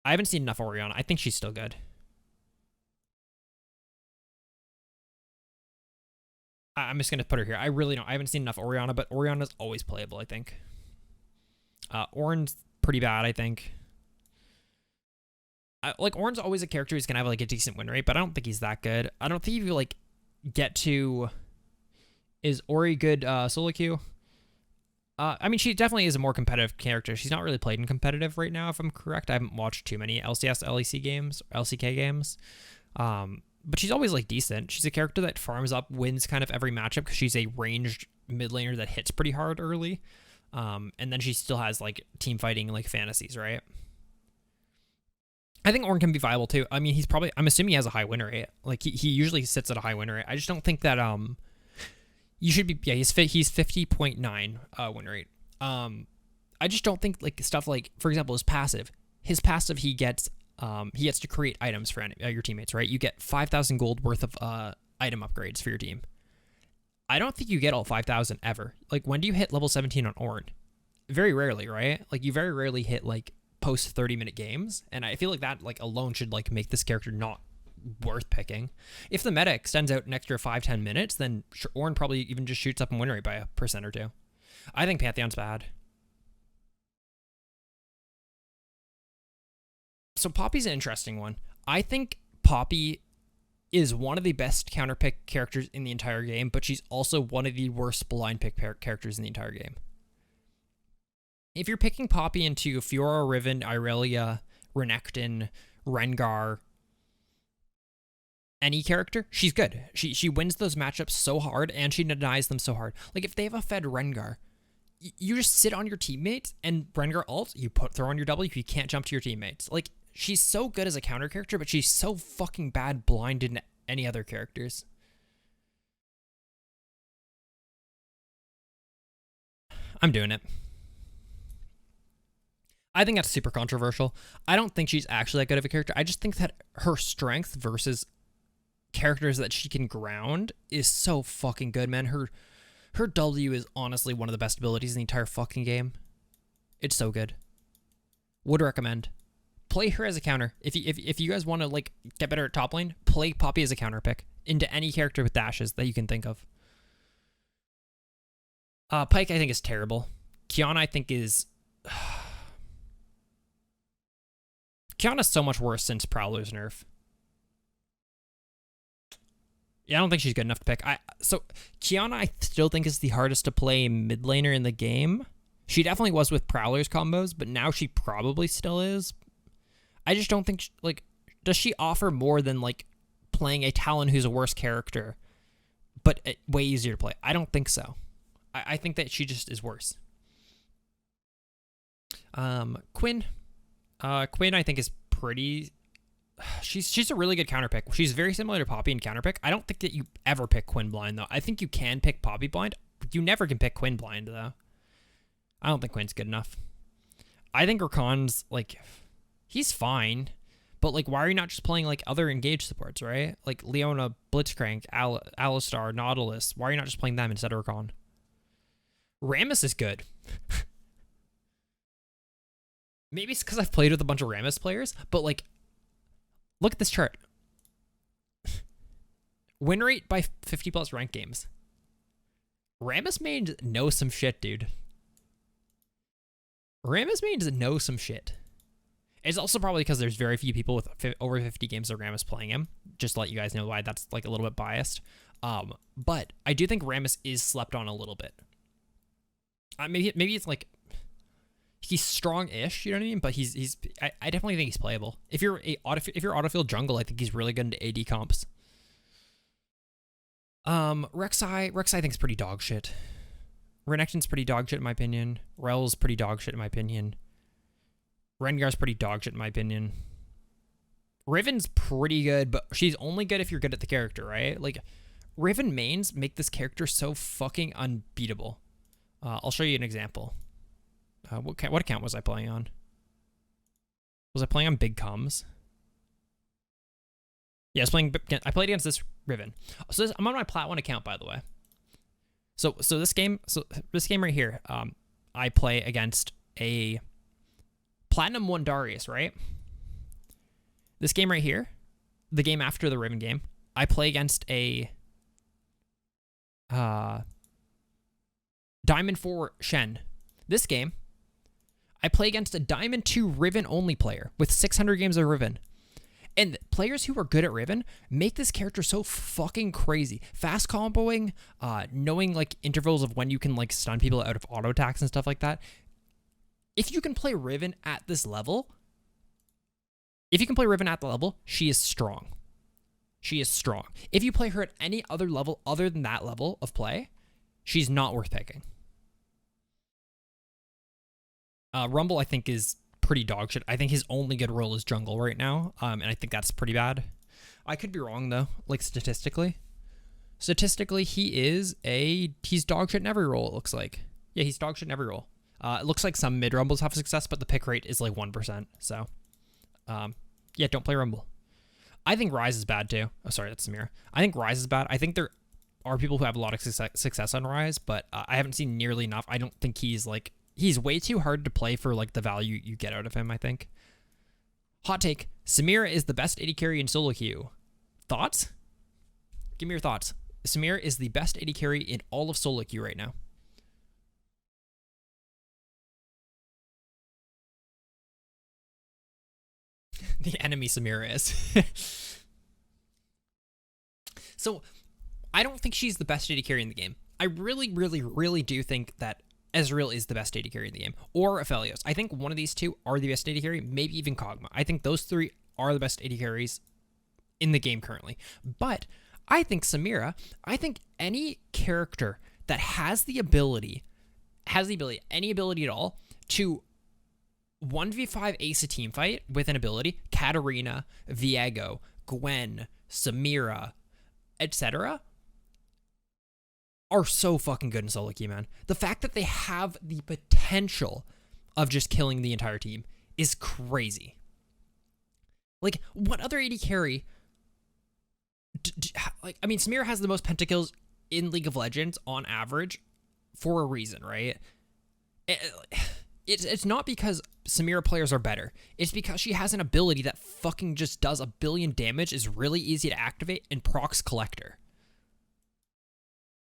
I haven't seen enough Orianna. I think she's still good. I'm just going to put her here. I really don't. I haven't seen enough Orianna, but Orianna's always playable, I think. Ornn's pretty bad, I think. Like, Ornn's always a character who's going to have, like, a decent win rate, but I don't think he's that good. I don't think if you, like, get to... Is Ori good solo queue? I mean, she definitely is a more competitive character. She's not really played in competitive right now, if I'm correct. I haven't watched too many LCS, LEC games, LCK games. But she's always like decent. She's a character that farms up, wins kind of every matchup because she's a ranged mid laner that hits pretty hard early. And then she still has like team fighting like fantasies, right? I think Ornn can be viable too. I mean, I'm assuming he has a high win rate. Like he usually sits at a high win rate. I just don't think that you should be, yeah, he's 50.9 win rate. I just don't think like stuff like, for example, his passive he gets to create items for your teammates, right? You get 5,000 gold worth of item upgrades for your team. I don't think you get all 5,000 ever. Like, when do you hit level 17 on Ornn? Very rarely, right? Like, you very rarely hit like post 30-minute games, and I feel like that like alone should like make this character not worth picking. If the meta extends out an extra 5-10 minutes, then Ornn probably even just shoots up in win rate by 1% or 2%. I think Pantheon's bad. So Poppy's an interesting one. I think Poppy is one of the best counter pick characters in the entire game, but she's also one of the worst blind pick characters in the entire game. If you're picking Poppy into Fiora, Riven, Irelia, Renekton, Rengar, any character, she's good. She wins those matchups so hard, and she denies them so hard. Like, if they have a fed Rengar, you just sit on your teammates, and Rengar ult, you throw on your W, you can't jump to your teammates. Like, she's so good as a counter character, but she's so fucking bad blind in any other characters. I'm doing it. I think that's super controversial. I don't think she's actually that good of a character. I just think that her strength versus characters that she can ground is so fucking good, man. Her W is honestly one of the best abilities in the entire fucking game. It's so good. Would recommend. Play her as a counter. If you guys want to like get better at top lane, play Poppy as a counter pick into any character with dashes that you can think of. Pyke I think is terrible. Qiyana I think is Qiyana's so much worse since Prowler's nerf. Yeah, I don't think she's good enough to pick. So Qiyana I still think is the hardest to play mid laner in the game. She definitely was with Prowler's combos, but now she probably still is. I just don't think, like, does she offer more than, like, playing a Talon who's a worse character, but way easier to play? I don't think so. I think that she just is worse. Quinn. Quinn, I think, is pretty... She's a really good counter pick. She's very similar to Poppy in counter pick. I don't think that you ever pick Quinn blind, though. I think you can pick Poppy blind. You never can pick Quinn blind, though. I don't think Quinn's good enough. I think Rakan's, like... He's fine, but like, why are you not just playing like other engaged supports, right? Like Leona, Blitzcrank, Alistar, Nautilus. Why are you not just playing them instead of Rakan? Rammus is good. Maybe it's because I've played with a bunch of Rammus players, but like, look at this chart. Win rate by 50 plus ranked games. Rammus mains know some shit, dude. Rammus mains know some shit. It's also probably because there's very few people with over 50 games of Rammus playing him. Just to let you guys know why that's like a little bit biased. But I do think Rammus is slept on a little bit. Maybe it's like he's strong-ish, you know what I mean? But I definitely think he's playable. If you're autofield jungle, I think he's really good into AD comps. Rek'Sai I think is pretty dog shit. Renekton's pretty dog shit in my opinion. Rel's pretty dog shit in my opinion. Rengar's pretty dog shit in my opinion. Riven's pretty good, but she's only good if you're good at the character, right? Like, Riven mains make this character so fucking unbeatable. I'll show you an example. What account was I playing on? Was I playing on Big Coms? Yeah, I played against this Riven. So I'm on my Plat 1 account, by the way. So this game right here, I play against a Platinum 1 Darius, right? This game right here, the game after the Riven game, I play against a Diamond 4 Shen. This game, I play against a Diamond 2 Riven only player with 600 games of Riven. And players who are good at Riven make this character so fucking crazy. Fast comboing, knowing like intervals of when you can like stun people out of auto attacks and stuff like that. If you can play Riven at this level, she is strong. She is strong. If you play her at any other level other than that level of play, she's not worth picking. Rumble, I think, is pretty dog shit. I think his only good role is jungle right now, and I think that's pretty bad. I could be wrong, though, like statistically. Statistically, he's dog shit in every role, it looks like. Yeah, he's dog shit in every role. It looks like some mid-rumbles have success, but the pick rate is like 1%, so... yeah, don't play Rumble. I think Ryze is bad too. Oh, sorry, that's Samira. I think Ryze is bad. I think there are people who have a lot of success on Ryze, but I haven't seen nearly enough. I don't think he's way too hard to play for like the value you get out of him, I think. Hot take, Samira is the best AD carry in SoloQ. Thoughts? Give me your thoughts. Samira is the best AD carry in all of SoloQ right now. The enemy Samira is. So, I don't think she's the best AD carry in the game. I really, really, really do think that Ezreal is the best AD carry in the game. Or Aphelios. I think one of these two are the best AD carry, maybe even Kog'Maw. I think those three are the best AD carries in the game currently. But I think Samira, I think any character that has the ability, any ability at all, to 1v5 ace a team fight with an ability, Katarina, Viego, Gwen, Samira, etc., are so fucking good in SoloQ, man. The fact that they have the potential of just killing the entire team is crazy. Like, what other AD carry... Samira has the most pentakills in League of Legends on average for a reason, right? It's not because Samira players are better. It's because she has an ability that fucking just does 1 billion damage, is really easy to activate, and procs Collector.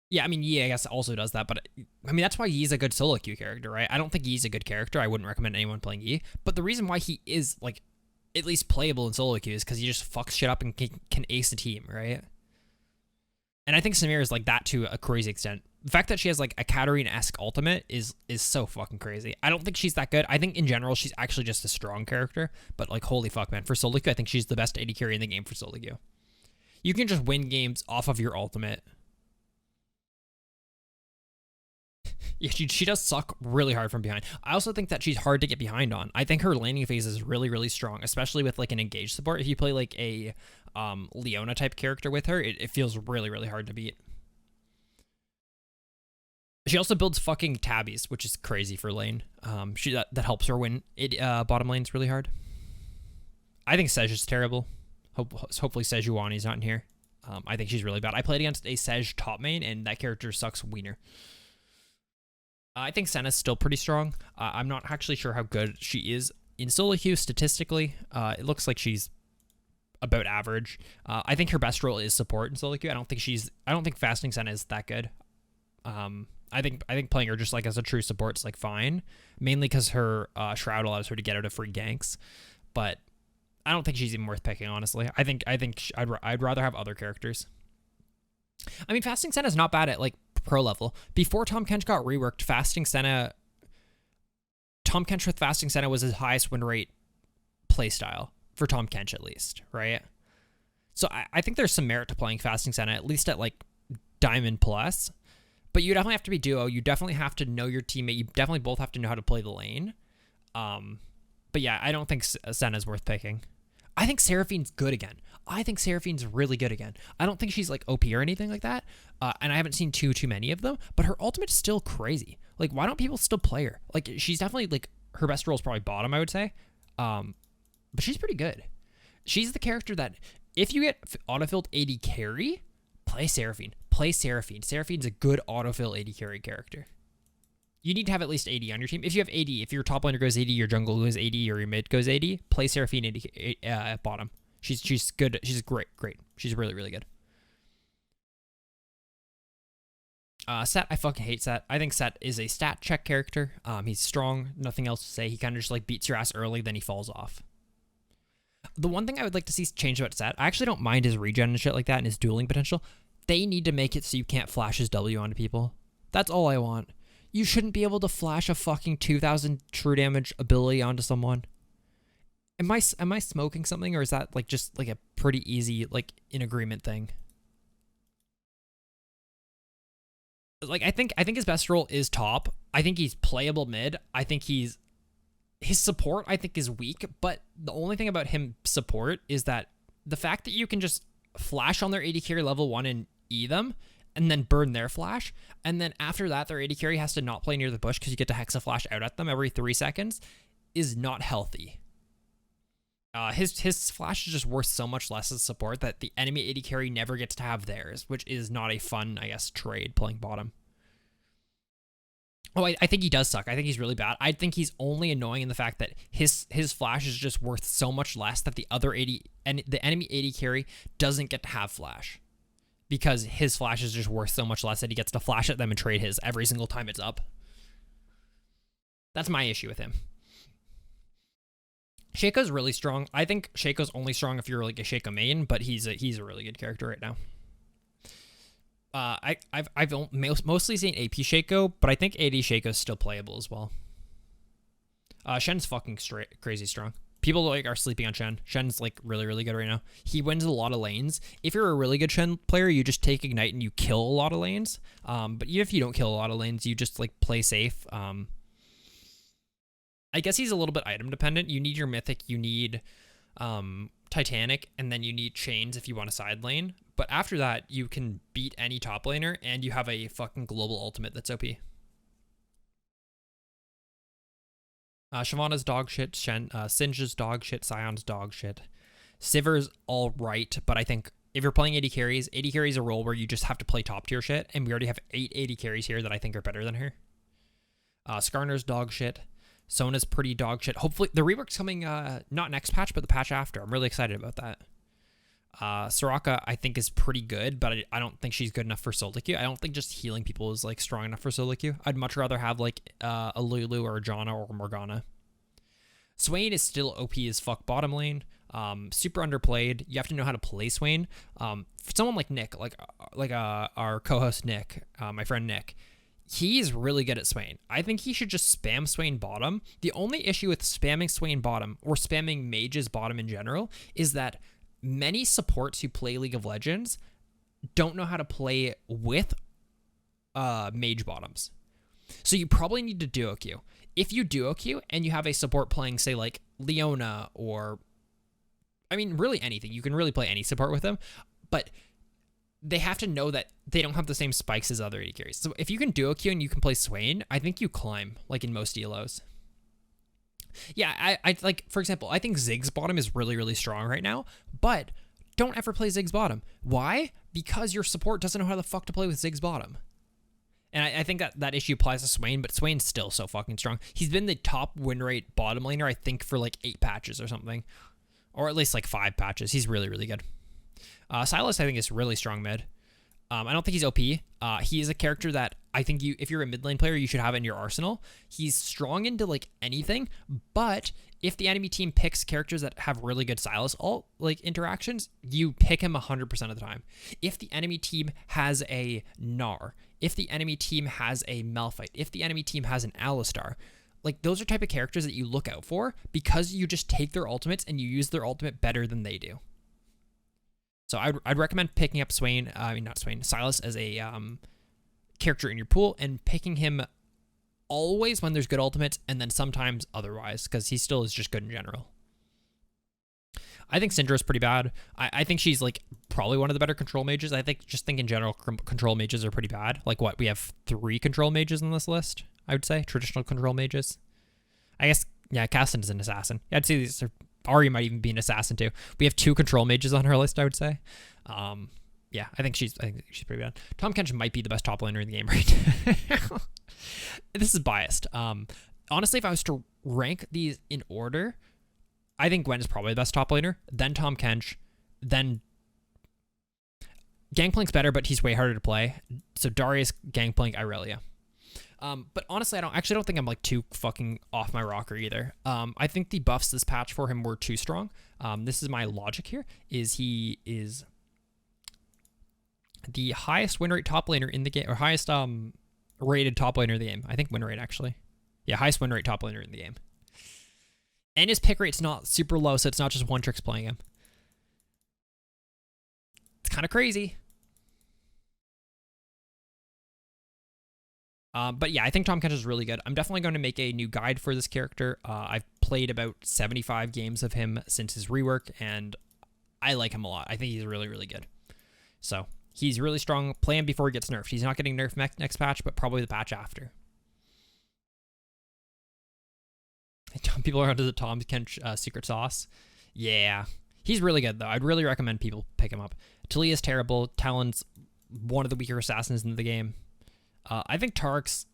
Yeah, I mean, Yi, I guess, also does that, but I mean, that's why Yi's a good SoloQ character, right? I don't think Yi's a good character. I wouldn't recommend anyone playing Yi, but the reason why he is, like, at least playable in SoloQ is because he just fucks shit up and can ace a team, right? And I think Samira is like that to a crazy extent. The fact that she has like a Katarina-esque ultimate is so fucking crazy. I don't think she's that good. I think in general she's actually just a strong character, but like holy fuck, man. For SoloQ, I think she's the best AD carry in the game for SoloQ. You can just win games off of your ultimate. Yeah, she does suck really hard from behind. I also think that she's hard to get behind on. I think her laning phase is really, really strong, especially with like an engaged support. If you play like a Leona type character with her, it feels really, really hard to beat. She also builds fucking tabbies, which is crazy for lane. That helps her win bottom lanes really hard. I think Sej is terrible. Hopefully Sejuani's not in here. I think she's really bad. I played against a Sej top main, and that character sucks wiener. I think Senna's still pretty strong. I'm not actually sure how good she is in SoloQ statistically. It looks like she's about average. I think her best role is support in SoloQ. I don't think fasting Senna is that good. I think playing her just like as a true support is like fine, mainly because her shroud allows her to get out of free ganks. But I don't think she's even worth picking, honestly. I'd rather have other characters. I mean, fasting Senna is not bad at like pro level. Before Tahm Kench got reworked, Tahm Kench with fasting Senna was his highest win rate playstyle for Tahm Kench, at least, right? So I think there's some merit to playing fasting Senna, at least at like Diamond Plus. But you definitely have to be duo. You definitely have to know your teammate. You definitely both have to know how to play the lane. But yeah, I don't think Senna's worth picking. I think Seraphine's good again. I think Seraphine's really good again. I don't think she's like OP or anything like that. And I haven't seen too many of them, but her ultimate's still crazy. Like, why don't people still play her? Like, she's definitely like, her best role is probably bottom, I would say. But she's pretty good. She's the character that if you get autofilled AD carry, play Seraphine. Play Seraphine. Seraphine's a good autofill AD carry character. You need to have at least AD on your team. If you have AD, if your top laner goes AD, your jungle goes AD, or your mid goes AD, play Seraphine AD, at bottom. She's good. She's great. She's really, really good. Set, I fucking hate Set. I think Set is a stat check character. He's strong. Nothing else to say. He kind of just like beats your ass early, then he falls off. The one thing I would like to see change about Zed, I actually don't mind his regen and shit like that and his dueling potential. They need to make it so you can't flash his W onto people. That's all I want. You shouldn't be able to flash a fucking 2,000 true damage ability onto someone. Am I smoking something, or is that like just like a pretty easy like in agreement thing? Like I think his best role is top. I think he's playable mid. I think his support I think is weak, but the only thing about him support is that the fact that you can just flash on their AD carry level 1 and E them and then burn their flash, and then after that their AD carry has to not play near the bush because you get to hexa flash out at them every 3 seconds is not healthy. His flash is just worth so much less as support that the enemy AD carry never gets to have theirs, which is not a fun, I guess, trade playing bottom. Oh, I think he does suck. I think he's really bad. I think he's only annoying in the fact that his flash is just worth so much less that the other AD and the enemy AD carry doesn't get to have flash, because his flash is just worth so much less that he gets to flash at them and trade his every single time it's up. That's my issue with him. Shaco's really strong. I think Shaco's only strong if you're like a Shaco main, but he's a really good character right now. I've mostly seen AP Shaco, but I think AD Shaco's still playable as well. Shen's fucking crazy strong. People like are sleeping on Shen. Shen's like really, really good right now. He wins a lot of lanes. If you're a really good Shen player, you just take Ignite and you kill a lot of lanes. But even if you don't kill a lot of lanes, you just like play safe. I guess he's a little bit item dependent. You need your Mythic, you need Titanic, and then you need Chains if you want a side lane. But after that, you can beat any top laner, and you have a fucking global ultimate that's OP. Shyvana's dog shit, Singe's dog shit, Sion's dog shit. Sivir's all right, but I think if you're playing AD carries a role where you just have to play top tier shit, and we already have 8 AD carries here that I think are better than her. Skarner's dog shit. Sona's pretty dog shit. Hopefully, the rework's coming, not next patch, but the patch after. I'm really excited about that. Soraka, I think, is pretty good, but I don't think she's good enough for SoloQ. I don't think just healing people is, like, strong enough for SoloQ. I'd much rather have, like, a Lulu or a Janna or Morgana. Swain is still OP as fuck bottom lane. Super underplayed. You have to know how to play Swain. For someone like Nick, like our co-host Nick, my friend Nick, he's really good at Swain. I think he should just spam Swain bottom. The only issue with spamming Swain bottom or spamming mages bottom in general is that many supports who play League of Legends don't know how to play with mage bottoms. So you probably need to duo queue. If you duo queue and you have a support playing, say, like Leona or, I mean, really anything, you can really play any support with them, but they have to know that they don't have the same spikes as other AD carries. So if you can duo queue and you can play Swain, I think you climb, like in most ELOs. Yeah, I like, for example, I think Ziggs bottom is really, really strong right now, but don't ever play Ziggs bottom. Why? Because your support doesn't know how the fuck to play with Ziggs bottom. And I think that issue applies to Swain, but Swain's still so fucking strong. He's been the top win rate bottom laner, I think, for like 8 patches or something. Or at least like 5 patches. He's really, really good. Sylas, I think, is really strong mid. I don't think he's OP. He is a character that I think if you're a mid lane player, you should have in your arsenal. He's strong into like anything, but if the enemy team picks characters that have really good Sylas ult like interactions, you pick him 100% of the time. If the enemy team has a Gnar, if the enemy team has a Malphite, if the enemy team has an Alistar, like those are type of characters that you look out for because you just take their ultimates and you use their ultimate better than they do. So I'd recommend picking up Sylas as a character in your pool and picking him always when there's good ultimates and then sometimes otherwise because he still is just good in general. I think Syndra's pretty bad. I think she's like probably one of the better control mages. I think in general control mages are pretty bad. Like what, we have 3 control mages on this list, I would say. Traditional control mages. I guess, yeah, Cassin is an assassin. Yeah, I'd say these are... Ari might even be an assassin too. We have 2 control mages on her list, I would say. Yeah, I think she's pretty bad. Tahm Kench might be the best top laner in the game right now. This is biased. Honestly, if I was to rank these in order, I think Gwen is probably the best top laner, then Tahm Kench, then Gangplank's better, but he's way harder to play. So Darius, Gangplank, Irelia. But honestly, I don't think I'm like too fucking off my rocker either. I think the buffs this patch for him were too strong. This is my logic here, is he is the highest win rate top laner in the game, or highest rated top laner in the game. I think win rate actually. Yeah, highest win rate top laner in the game. And his pick rate's not super low, so it's not just one tricks playing him. It's kind of crazy. But yeah, I think Tahm Kench is really good. I'm definitely going to make a new guide for this character. I've played about 75 games of him since his rework, and I like him a lot. I think he's really, really good. So he's really strong. Play him before he gets nerfed. He's not getting nerfed next patch, but probably the patch after. People are onto the Tahm Kench secret sauce. Yeah. He's really good, though. I'd really recommend people pick him up. Talia's terrible. Talon's one of the weaker assassins in the game. I think Tarek's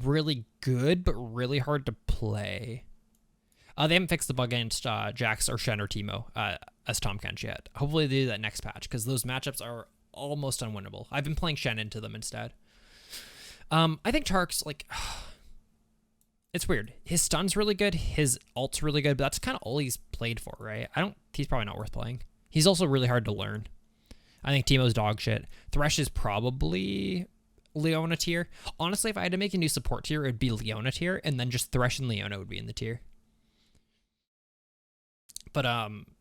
really good, but really hard to play. They haven't fixed the bug against Jax or Shen or Teemo as Tahm Kench yet. Hopefully they do that next patch, because those matchups are almost unwinnable. I've been playing Shen into them instead. I think Tarek's like... It's weird. His stun's really good. His ult's really good, but that's kind of all he's played for, right? He's probably not worth playing. He's also really hard to learn. I think Teemo's dog shit. Thresh is probably Leona tier. Honestly, if I had to make a new support tier, it would be Leona tier, and then just Thresh and Leona would be in the tier. But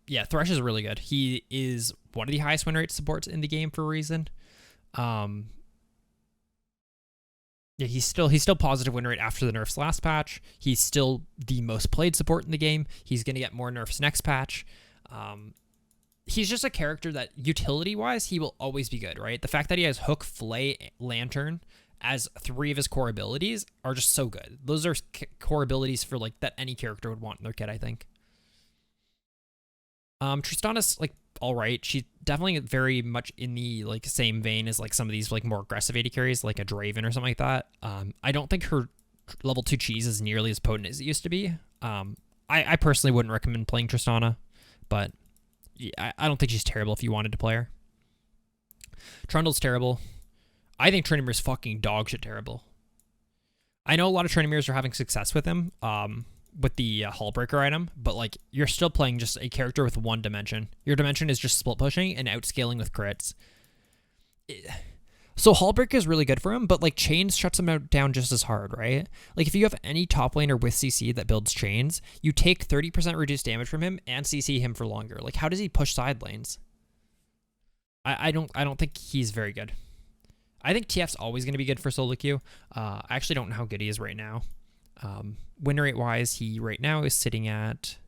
yeah, Thresh is really good. He is one of the highest win rate supports in the game for a reason. Yeah, he's still positive win rate after the nerfs last patch. He's still the most played support in the game. He's going to get more nerfs next patch. He's just a character that utility-wise, he will always be good, right? The fact that he has Hook, Flay, Lantern as 3 of his core abilities are just so good. Those are core abilities for like that any character would want in their kit, I think. Tristana's like all right. She's definitely very much in the like same vein as like some of these like more aggressive AD carries, like a Draven or something like that. I don't think her level 2 cheese is nearly as potent as it used to be. I personally wouldn't recommend playing Tristana, but yeah, I don't think she's terrible if you wanted to play her. Trundle's terrible. I think Trinimir's fucking dog shit terrible. I know a lot of Trinimirs are having success with him. With the Hullbreaker item, but like you're still playing just a character with one dimension. Your dimension is just split pushing and outscaling with crits. So Hullbreaker is really good for him, but like Chains shuts him down just as hard, right? Like if you have any top laner with CC that builds Chains, you take 30% reduced damage from him and CC him for longer. Like how does he push side lanes? I don't think he's very good. I think TF's always going to be good for SoloQ. I actually don't know how good he is right now. Win rate wise, he right now is sitting at...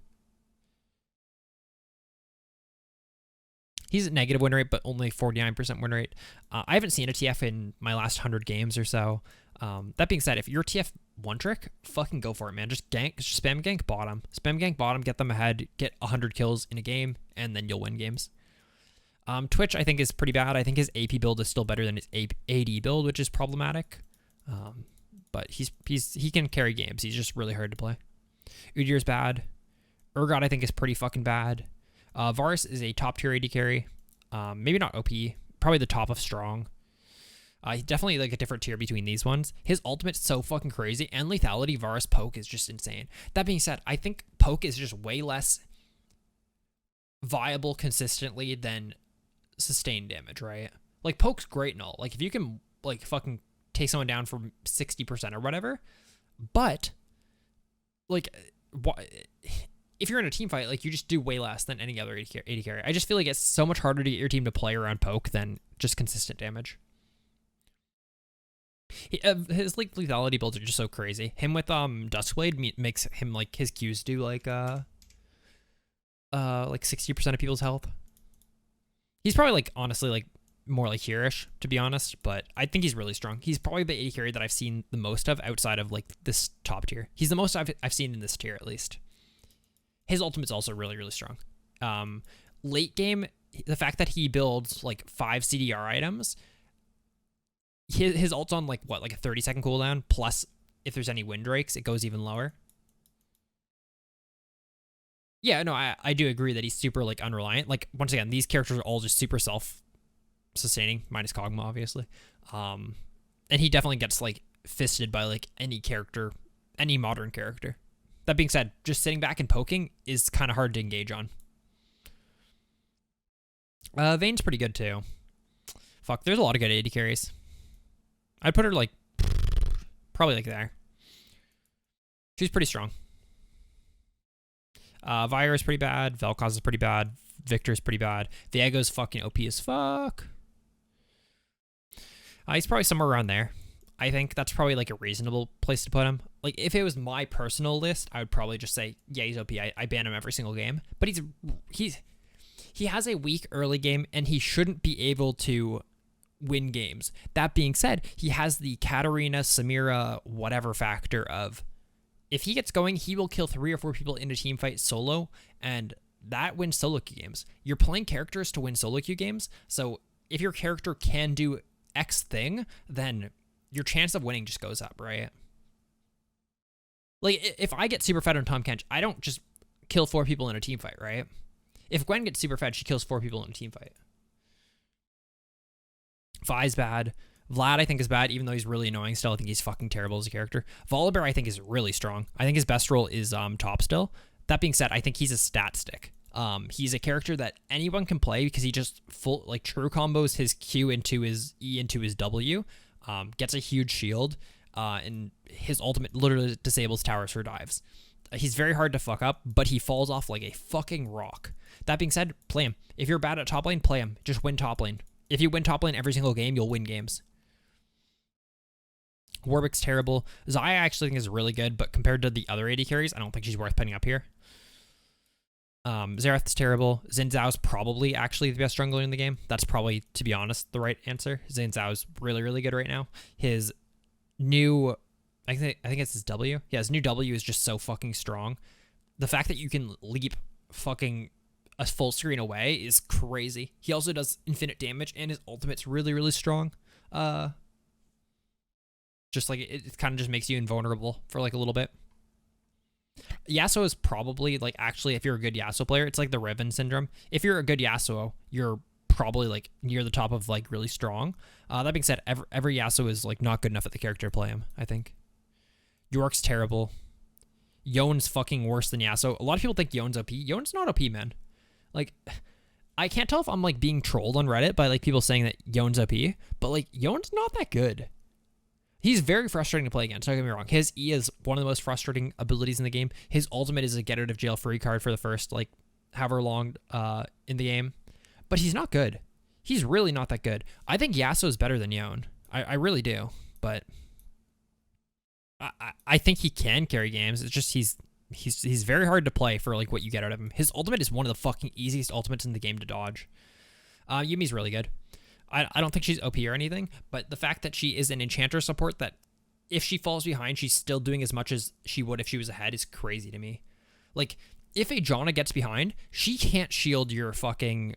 He's at negative win rate, but only 49% win rate. I haven't seen a TF in my last 100 games or so. That being said, if you're TF one trick, fucking go for it, man. Just spam gank bottom. Spam gank bottom, get them ahead, get 100 kills in a game, and then you'll win games. Twitch, I think, is pretty bad. I think his AP build is still better than his AD build, which is problematic. But he can carry games. He's just really hard to play. Udyr's bad. Urgot, I think, is pretty fucking bad. Varus is a top tier AD carry. Maybe not OP. Probably the top of strong. Definitely like a different tier between these ones. His ultimate's so fucking crazy. And lethality Varus poke is just insane. That being said, I think poke is just way less viable consistently than sustained damage, right? Like poke's great and all. Like if you can like fucking take someone down for 60% or whatever, but like if you're in a team fight, like you just do way less than any other AD carry. I just feel like it's so much harder to get your team to play around poke than just consistent damage. His like lethality builds are just so crazy. Him with Duskblade makes him like his Qs do like 60% of people's health. He's probably like honestly like more like here-ish, to be honest, but I think he's really strong. He's probably the AD carry that I've seen the most of outside of like this top tier. He's the most I've seen in this tier at least. His ultimate's also really, really strong. Late game, the fact that he builds like 5 CDR items, his ult's on like what, like a 30-second cooldown, plus if there's any wind drakes, it goes even lower. Yeah, no, I do agree that he's super like unreliant. Like once again, these characters are all just super self-sustaining, minus Kog'Maw, obviously. And he definitely gets like fisted by like any character, any modern character. That being said, just sitting back and poking is kind of hard to engage on. Vayne's pretty good too. Fuck, there's a lot of good AD carries. I'd put her like probably like there. She's pretty strong. Veigar's pretty bad. Vel'Koz is pretty bad. Victor's pretty bad. Viego's fucking OP as fuck. He's probably somewhere around there. I think that's probably like a reasonable place to put him. Like if it was my personal list, I would probably just say, yeah, he's OP. I ban him every single game. But he has a weak early game and he shouldn't be able to win games. That being said, he has the Katarina, Samira, whatever factor of if he gets going, he will kill 3 or 4 people in a team fight solo, and that wins solo queue games. You're playing characters to win solo queue games, so if your character can do X thing, then your chance of winning just goes up, right? Like, if I get super fed on Tahm Kench, I don't just kill 4 people in a team fight, right? If Gwen gets super fed, she kills 4 people in a team fight. Vi's bad. Vlad, I think, is bad, even though he's really annoying still. I think he's fucking terrible as a character. Volibear, I think, is really strong. I think his best role is top still. That being said, I think he's a stat stick. He's a character that anyone can play because he just true combos his Q into his E into his W, gets a huge shield, and his ultimate literally disables towers for dives. He's very hard to fuck up, but he falls off like a fucking rock. That being said, play him. If you're bad at top lane, play him. Just win top lane. If you win top lane every single game, you'll win games. Warwick's terrible. Xayah I actually think is really good, but compared to the other AD carries, I don't think she's worth putting up here. Xerath's terrible. Xin Zhao's probably actually the best jungler in the game. That's probably, to be honest, the right answer. Xin Zhao's really, really good right now. His new, I think it's his W. Yeah, his new W is just so fucking strong. The fact that you can leap fucking a full screen away is crazy. He also does infinite damage, and his ultimate's really, really strong. Just like it kind of just makes you invulnerable for like a little bit. Yasuo is probably like actually if you're a good Yasuo player, it's like the Riven syndrome. If you're a good Yasuo, you're probably like near the top of like really strong. That being said, every Yasuo is like not good enough at the character to play him, I think. York's terrible. Yone's fucking worse than Yasuo. A lot of people think Yone's OP. Yone's not OP, man. Like, I can't tell if I'm like being trolled on Reddit by like people saying that Yone's OP, but like Yone's not that good. He's very frustrating to play against, don't get me wrong. His E is one of the most frustrating abilities in the game. His ultimate is a get out of jail free card for the first, like, however long in the game. But he's not good. He's really not that good. I think Yasuo is better than Yone. I really do. But I think he can carry games. It's just he's very hard to play for, like, what you get out of him. His ultimate is one of the fucking easiest ultimates in the game to dodge. Yumi's really good. I don't think she's OP or anything, but the fact that she is an enchanter support that if she falls behind, she's still doing as much as she would if she was ahead is crazy to me. Like, if a Janna gets behind, she can't shield your fucking,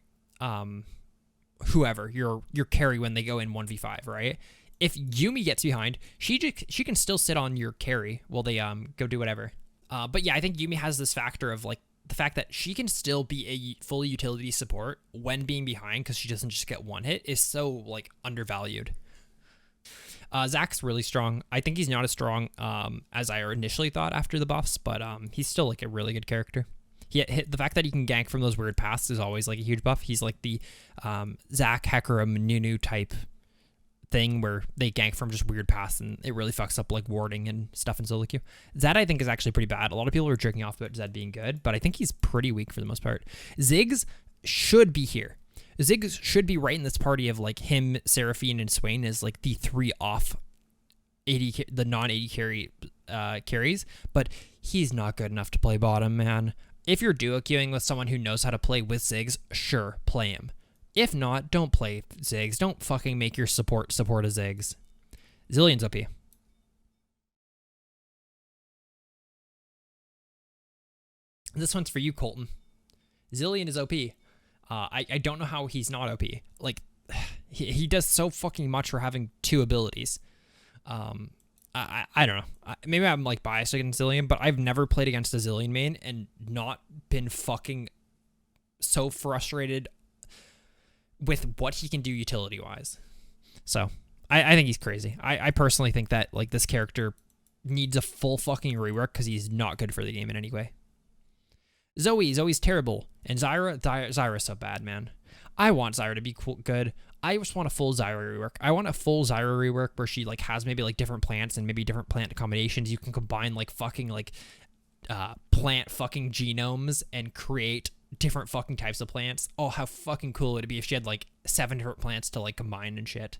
whoever, your carry when they go in 1v5, right? If Yumi gets behind, she can still sit on your carry while they go do whatever. But yeah, I think Yumi has this factor of like, the fact that she can still be a full utility support when being behind because she doesn't just get one hit is so like undervalued. Zach's really strong. I think he's not as strong as I initially thought after the buffs, but he's still like a really good character. The fact that he can gank from those weird paths is always like a huge buff. He's like the Zach, Hecarim, Nunu type thing where they gank from just weird paths and it really fucks up like warding and stuff in SoloQ. Zed I think is actually pretty bad. A lot of people are jerking off about Zed being good, but I think he's pretty weak for the most part. Ziggs should be here. Ziggs should be right in this party of like him, Seraphine, and Swain as like the 3 off 80 the non-80 carry carries, but he's not good enough to play bottom, man. If you're duo queuing with someone who knows how to play with Ziggs, sure, play him. If not, don't play Ziggs. Don't fucking make your support a Ziggs. Zillion's OP. This one's for you, Colton. Zillion is OP. I don't know how he's not OP. Like, he does so fucking much for having 2 abilities. I don't know. Maybe I'm like biased against Zillion, but I've never played against a Zillion main and not been fucking so frustrated with what he can do utility-wise. So, I think he's crazy. I personally think that like this character needs a full fucking rework because he's not good for the game in any way. Zoe's terrible, and Zyra's so bad, man. I want Zyra to be good. I just want a full Zyra rework. I want a full Zyra rework where she like has maybe like different plants and maybe different plant combinations. You can combine like fucking like plant fucking genomes and create different fucking types of plants. Oh, how fucking cool would it be if she had like 7 different plants to like combine and shit.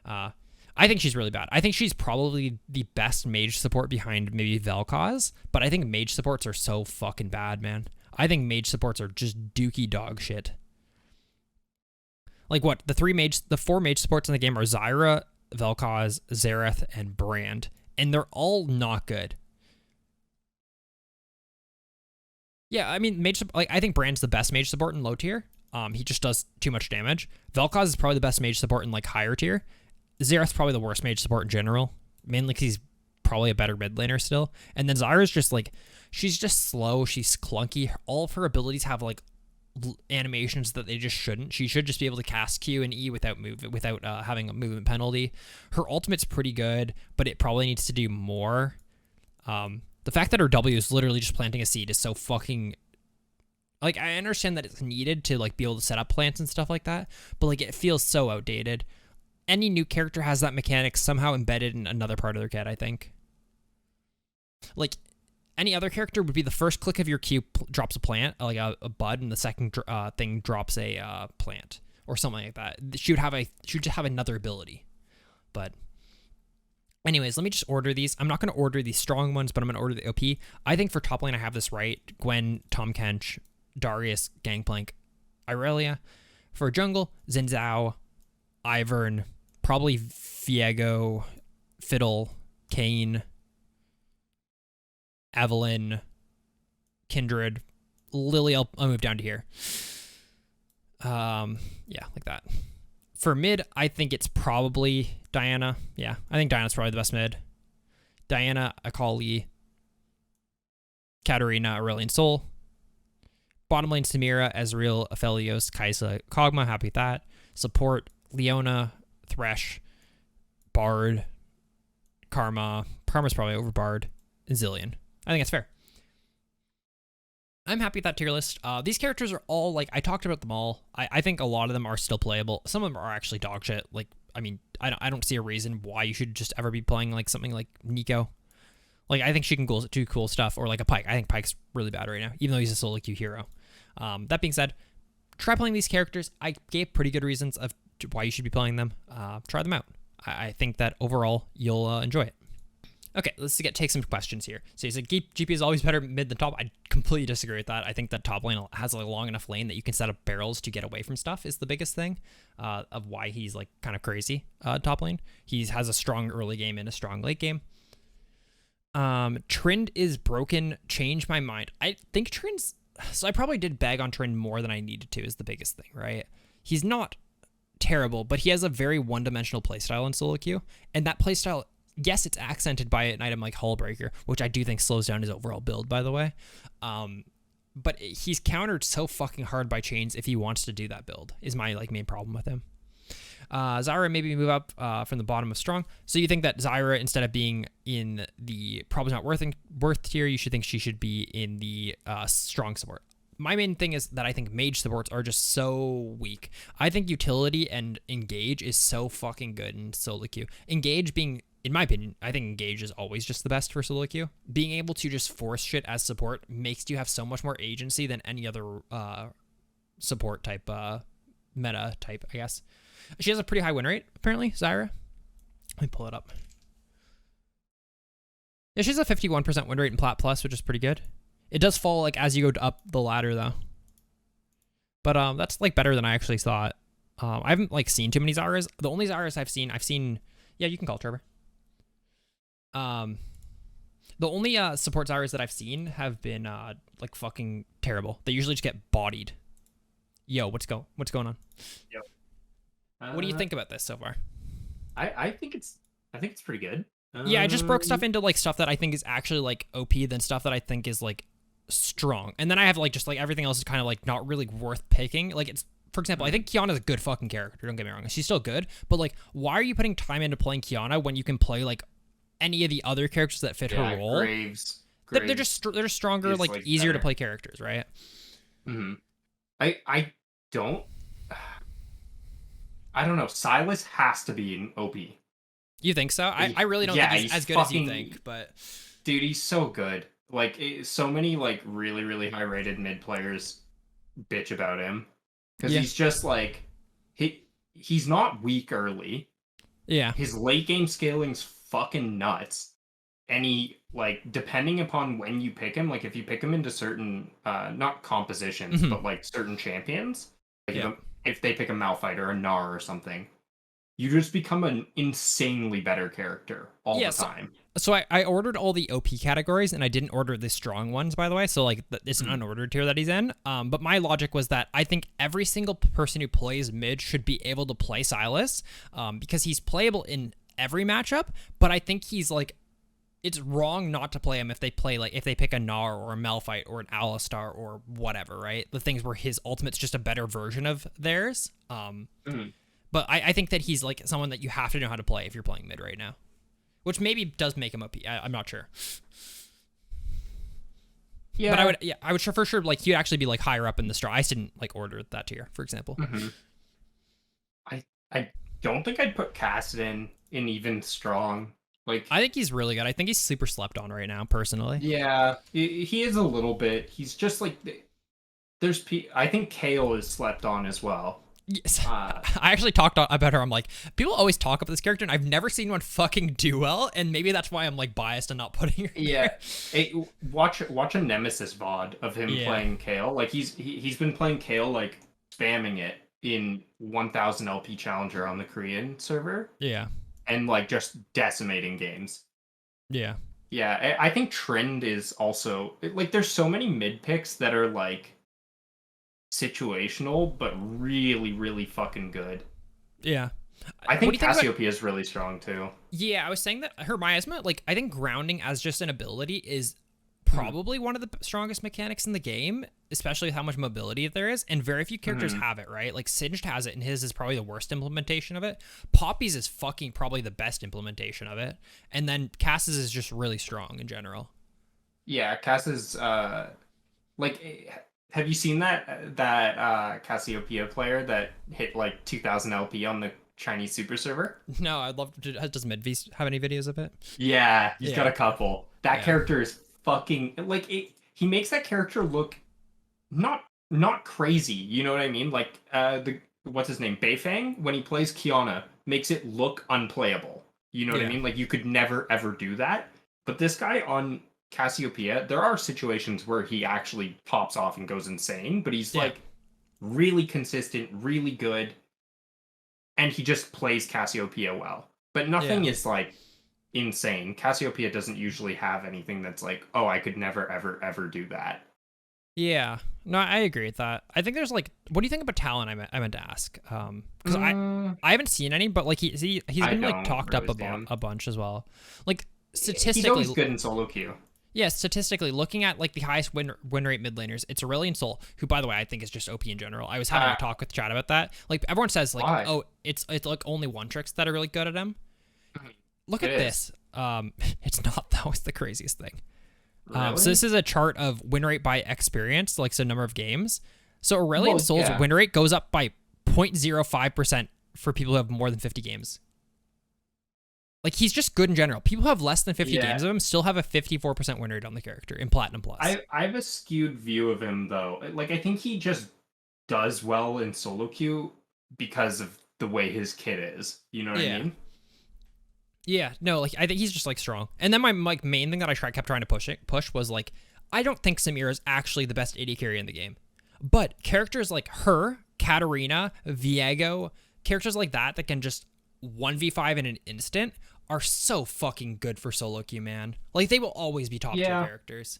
I think she's really bad. I think she's probably the best mage support behind maybe Vel'Koz, but I think mage supports are so fucking bad, man. I think mage supports are just dookie dog shit. Like what? The 4 mage supports in the game are Zyra, Vel'Koz, Xerath, and Brand, and they're all not good. Yeah, I mean, I think Brand's the best mage support in low tier. He just does too much damage. Vel'Koz is probably the best mage support in like higher tier. Xerath's probably the worst mage support in general, mainly because he's probably a better mid laner still. And then Zyra's just like, she's just slow, she's clunky. All of her abilities have like animations that they just shouldn't. She should just be able to cast Q and E without having a movement penalty. Her ultimate's pretty good, but it probably needs to do more. The fact that her W is literally just planting a seed is so fucking... Like, I understand that it's needed to like be able to set up plants and stuff like that, but like it feels so outdated. Any new character has that mechanic somehow embedded in another part of their kit, I think. Like, any other character would be the first click of your Q drops a plant, like a bud, and the second thing drops a plant or something like that. She would just have another ability. But anyways, let me just order these. I'm not going to order these strong ones, but I'm going to order the OP. I think for top lane, I have this right. Gwen, Tahm Kench, Darius, Gangplank, Irelia. For jungle, Xin Zhao, Ivern, probably Viego, Fiddle, Kayn, Evelyn, Kindred, Lily. I'll move down to here. Yeah, like that. For mid, I think it's probably Diana. Yeah, I think Diana's probably the best mid. Diana, Akali, Katarina, Aurelion Sol. Bottom lane, Samira, Ezreal, Aphelios, Kai'Sa, Kog'Maw. Happy with that. Support, Leona, Thresh, Bard, Karma. Karma's probably over Bard, and Zillion. I think that's fair. I'm happy with that tier list. These characters are all, like, I talked about them all. I think a lot of them are still playable. Some of them are actually dog shit. Like, I mean, I don't see a reason why you should just ever be playing, like, something like Nico. Like, I think she can do cool stuff. Or, like, a Pyke. I think Pyke's really bad right now, even though he's a SoloQ hero. That being said, try playing these characters. I gave pretty good reasons of why you should be playing them. Try them out. I think that overall, you'll enjoy it. Okay, let's take some questions here. So you said GP is always better mid than top. I completely disagree with that. I think that top lane has a long enough lane that you can set up barrels to get away from stuff is the biggest thing of why he's like kind of crazy top lane. He has a strong early game and a strong late game. Trend is broken. Change my mind. I think Trend's... So I probably did bag on Trend more than I needed to is the biggest thing, right? He's not terrible, but he has a very one-dimensional playstyle in SoloQ. And that playstyle... Yes, it's accented by an item like Hullbreaker, which I do think slows down his overall build, by the way. But he's countered so fucking hard by chains if he wants to do that build, is my like main problem with him. Zyra maybe move up from the bottom of strong. So you think that Zyra, instead of being in the probably not worth tier, you should think she should be in the strong support. My main thing is that I think mage supports are just so weak. I think utility and engage is so fucking good in SoloQ. Engage being... In my opinion, I think Engage is always just the best for SoloQ. Being able to just force shit as support makes you have so much more agency than any other support type, meta type, I guess. She has a pretty high win rate, apparently, Zyra. Let me pull it up. Yeah, she has a 51% win rate in Plat Plus, which is pretty good. It does fall like as you go up the ladder, though. But that's like better than I actually thought. I haven't like seen too many Zyras. The only Zyras I've seen... Yeah, you can call it, Trevor. The only support Zyras that I've seen have been like fucking terrible. They usually just get bodied. Yo, what's going on? Yep. What do you think about this so far? I think it's pretty good. Yeah, I just broke stuff into like stuff that I think is actually like OP than stuff that I think is like strong. And then I have like just like everything else is kind of like not really worth picking. Like it's for example, I think Kiana's a good fucking character. Don't get me wrong, she's still good. But like, why are you putting time into playing Kiana when you can play like any of the other characters that fit her role? They're just stronger, like easier to play characters, right? I don't know. Silas has to be an OP. You think so? I really don't think he's as good as you think, but dude, he's so good. Like, so many like really high rated mid players bitch about him because he's just like he's not weak early. Yeah, his late game scaling's fucking nuts, and he, like, depending upon when you pick him, like if you pick him into certain not compositions but like certain champions, like if they pick a Malphite or a Gnar or something, you just become an insanely better character all the time. So I ordered all the OP categories, and I didn't order the strong ones, by the way. So like it's an unordered tier that he's in. But my logic was that I think every single person who plays mid should be able to play Silas, because he's playable in every matchup. But I think he's like, it's wrong not to play him if they pick a Gnar or a Malphite or an Alistar or whatever, right? The things where his ultimate's just a better version of theirs. But I think that he's like someone that you have to know how to play if you're playing mid right now. Which maybe does make him OP. I'm not sure. Yeah, but I would for sure like he'd actually be like higher up in the I didn't like order that tier, for example. I don't think I'd put Kassadin in even strong. Like, I think he's really good. I think he's super slept on right now, personally. Yeah, he is a little bit. He's just like I think Kale is slept on as well. Yes. I actually talked about her. I'm like, people always talk about this character, and I've never seen one fucking do well, and maybe that's why I'm like biased and not putting her. Yeah, watch a Nemesis VOD of him playing Kale. Like he's been playing Kale, like spamming it in 1000 LP Challenger on the Korean server. Yeah, and like just decimating games. Yeah, I think Trend is also like, there's so many mid picks that are like situational, but really fucking good. Yeah. I think Cassiopeia is really strong too. Yeah, I was saying that her miasma, like, I think grounding as just an ability is probably one of the strongest mechanics in the game, especially with how much mobility there is, and very few characters have it, right? Like, Singed has it, and his is probably the worst implementation of it. Poppy's is fucking probably the best implementation of it, and then Cass's is just really strong in general. Yeah, Cass's, like, have you seen that Cassiopeia player that hit like 2000 LP on the Chinese super server? No, I'd love to. Does Midv have any videos of it? Yeah, he's got a couple. That character is fucking, like, he makes that character look not crazy, you know what I mean? Like, what's his name, Beifang, when he plays Kiana, makes it look unplayable, you know what I mean? Like, you could never ever do that. But this guy on Cassiopeia, there are situations where he actually pops off and goes insane, but he's like really consistent, really good, and he just plays Cassiopeia well. But nothing is like insane. Cassiopeia doesn't usually have anything that's like, oh, I could never ever do that. Yeah, no, I agree with that. I think there's like, what do you think about Talon? I meant to ask, because I haven't seen any, but like he's been like talked up a bunch as well. Like, statistically, he's always good in SoloQ. Yeah, statistically, looking at like the highest win rate mid laners, it's Aurelion Sol, who, by the way, I think is just OP in general. I was having a talk with Chad about that. Like, everyone says like, oh, it's like only one tricks that are really good at him. Look at this. It's not, though. It's the craziest thing. Really? So this is a chart of win rate by experience, like, so number of games. So Aurelion Sol's win rate goes up by 0.05% for people who have more than 50 games. Like, he's just good in general. People who have less than 50 games of him still have a 54% win rate on the character in Platinum Plus. I have a skewed view of him, though. Like, I think he just does well in SoloQ because of the way his kit is. You know what I mean? Yeah, no, like, I think he's just like strong. And then my like main thing that I kept trying to push was like, I don't think Samira is actually the best AD carry in the game. But characters like her, Katarina, Viego, characters like that can just 1v5 in an instant are so fucking good for SoloQ, man. Like, they will always be top tier characters.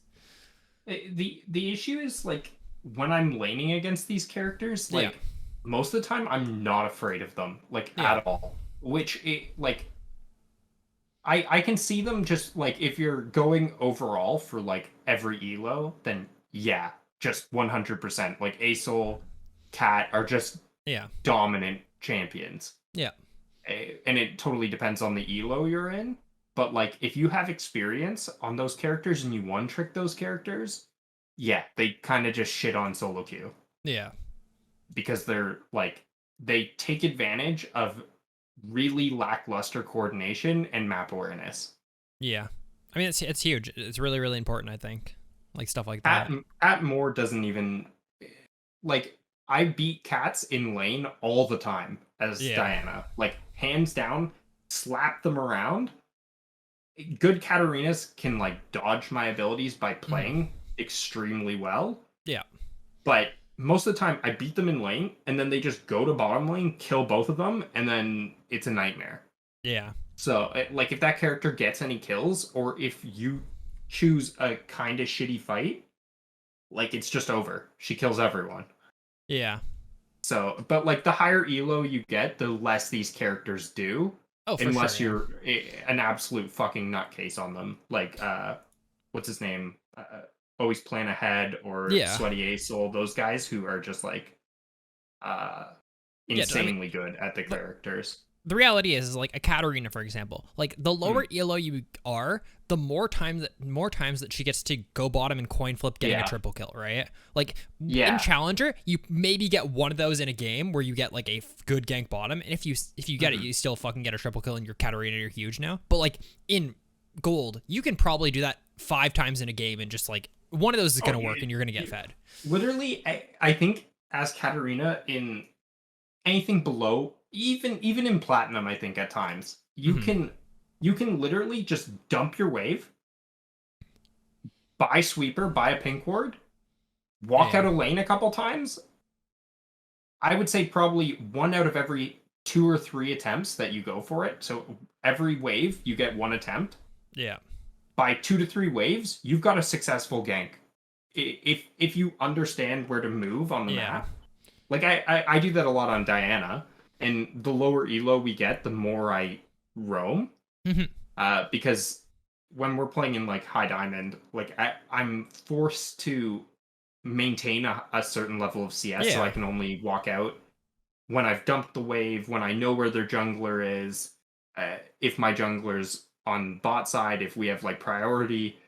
The issue is, like, when I'm laning against these characters, like, most of the time I'm not afraid of them, like, at all. Which, like, I can see them just, like, if you're going overall for, like, every elo, then just 100%. Like, Asol, Cat are just Yeah. dominant champions. Yeah. And it totally depends on the elo you're in. But like, if you have experience on those characters and you one trick those characters, yeah, they kind of just shit on solo queue Yeah. because they're like they take advantage of really lackluster coordination and map awareness. Yeah. I mean, it's huge. It's really, really important, I think. Like stuff like At that. at more doesn't even like I beat cats in lane all the time as Yeah. Diana. Like hands down, slap them around. Good Katarinas can like dodge my abilities by playing extremely well. Yeah. But most of the time I beat them in lane and then they just go to bottom lane, kill both of them, and then it's a nightmare. Yeah. So like if that character gets any kills or if you choose a kind of shitty fight, like it's just over. She kills everyone. Yeah. So, but like the higher elo you get, the less these characters do. Oh, for Unless sure. you're an absolute fucking nutcase on them. Like, what's his name? Always Plan Ahead or Yeah. Sweaty Ace-Soul, those guys who are just like uh, insanely good at the characters. The reality is like a Katarina, for example. Like the lower elo you are, the more times that she gets to go bottom and coin flip getting a triple kill, right? Like in Challenger, you maybe get one of those in a game where you get like a good gank bottom, and if you get it, you still fucking get a triple kill and you're Katarina, you're huge now. But like in Gold, you can probably do that 5 times in a game and just like one of those is gonna work and you're gonna get fed. Literally, I think as Katarina in anything below, even in platinum, I think at times you can literally just dump your wave, buy sweeper, buy a pink ward, walk out of lane a couple times. I would say probably 1 out of every 2 or 3 attempts that you go for it. So every wave you get 1 attempt. Yeah. By 2 to 3 waves, you've got a successful gank. If you understand where to move on the map. Like I do that a lot on Diana, and the lower elo we get, the more I roam. Because when we're playing in like high diamond, like I'm forced to maintain a certain level of CS, so I can only walk out when I've dumped the wave, when I know where their jungler is, if my jungler's on bot side, if we have like priority,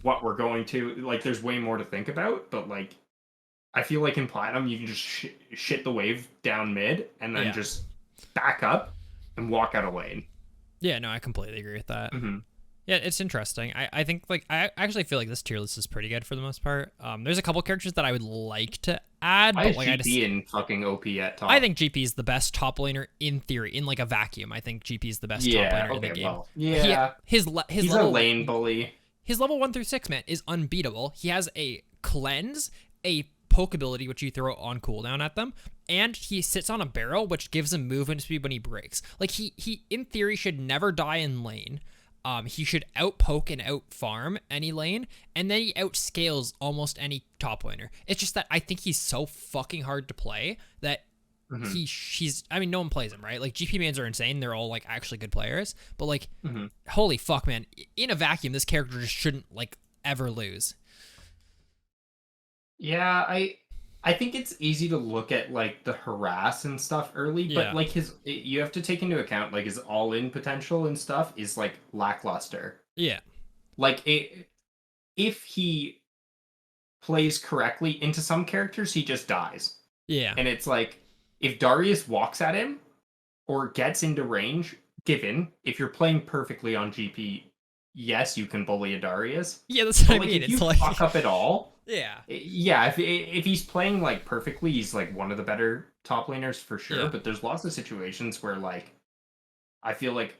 what we're going to, like there's way more to think about, but like I feel like in Platinum, you can just shit the wave down mid and then just back up and walk out of lane. Yeah, no, I completely agree with that. Yeah, it's interesting. I think like I actually feel like this tier list is pretty good for the most part. There's a couple characters that I would like to add, but like GP in fucking OP at top. I think GP is the best top laner in theory, in like a vacuum. I think GP is the best top laner in the game. Well, he's level, a lane bully. His level 1 through 6, man, is unbeatable. He has a cleanse, a poke ability which you throw on cooldown at them, and he sits on a barrel which gives him movement speed when he breaks. Like he in theory should never die in lane. He should out poke and out farm any lane, and then he outscales almost any top laner. It's just that I think he's so fucking hard to play that he's I mean, no one plays him, right? Like GP mains are insane. They're all like actually good players, but like holy fuck, man, in a vacuum this character just shouldn't like ever lose. Yeah, I think it's easy to look at like the harass and stuff early, but like you have to take into account like his all-in potential and stuff is like lackluster. Yeah. Like if he plays correctly into some characters, he just dies. Yeah. And it's like if Darius walks at him or gets into range, given if you're playing perfectly on GP, yes, you can bully a Darius. Yeah, that's what I mean. If you fuck up at all, yeah, if he's playing like perfectly, he's like one of the better top laners for sure. But there's lots of situations where like I feel like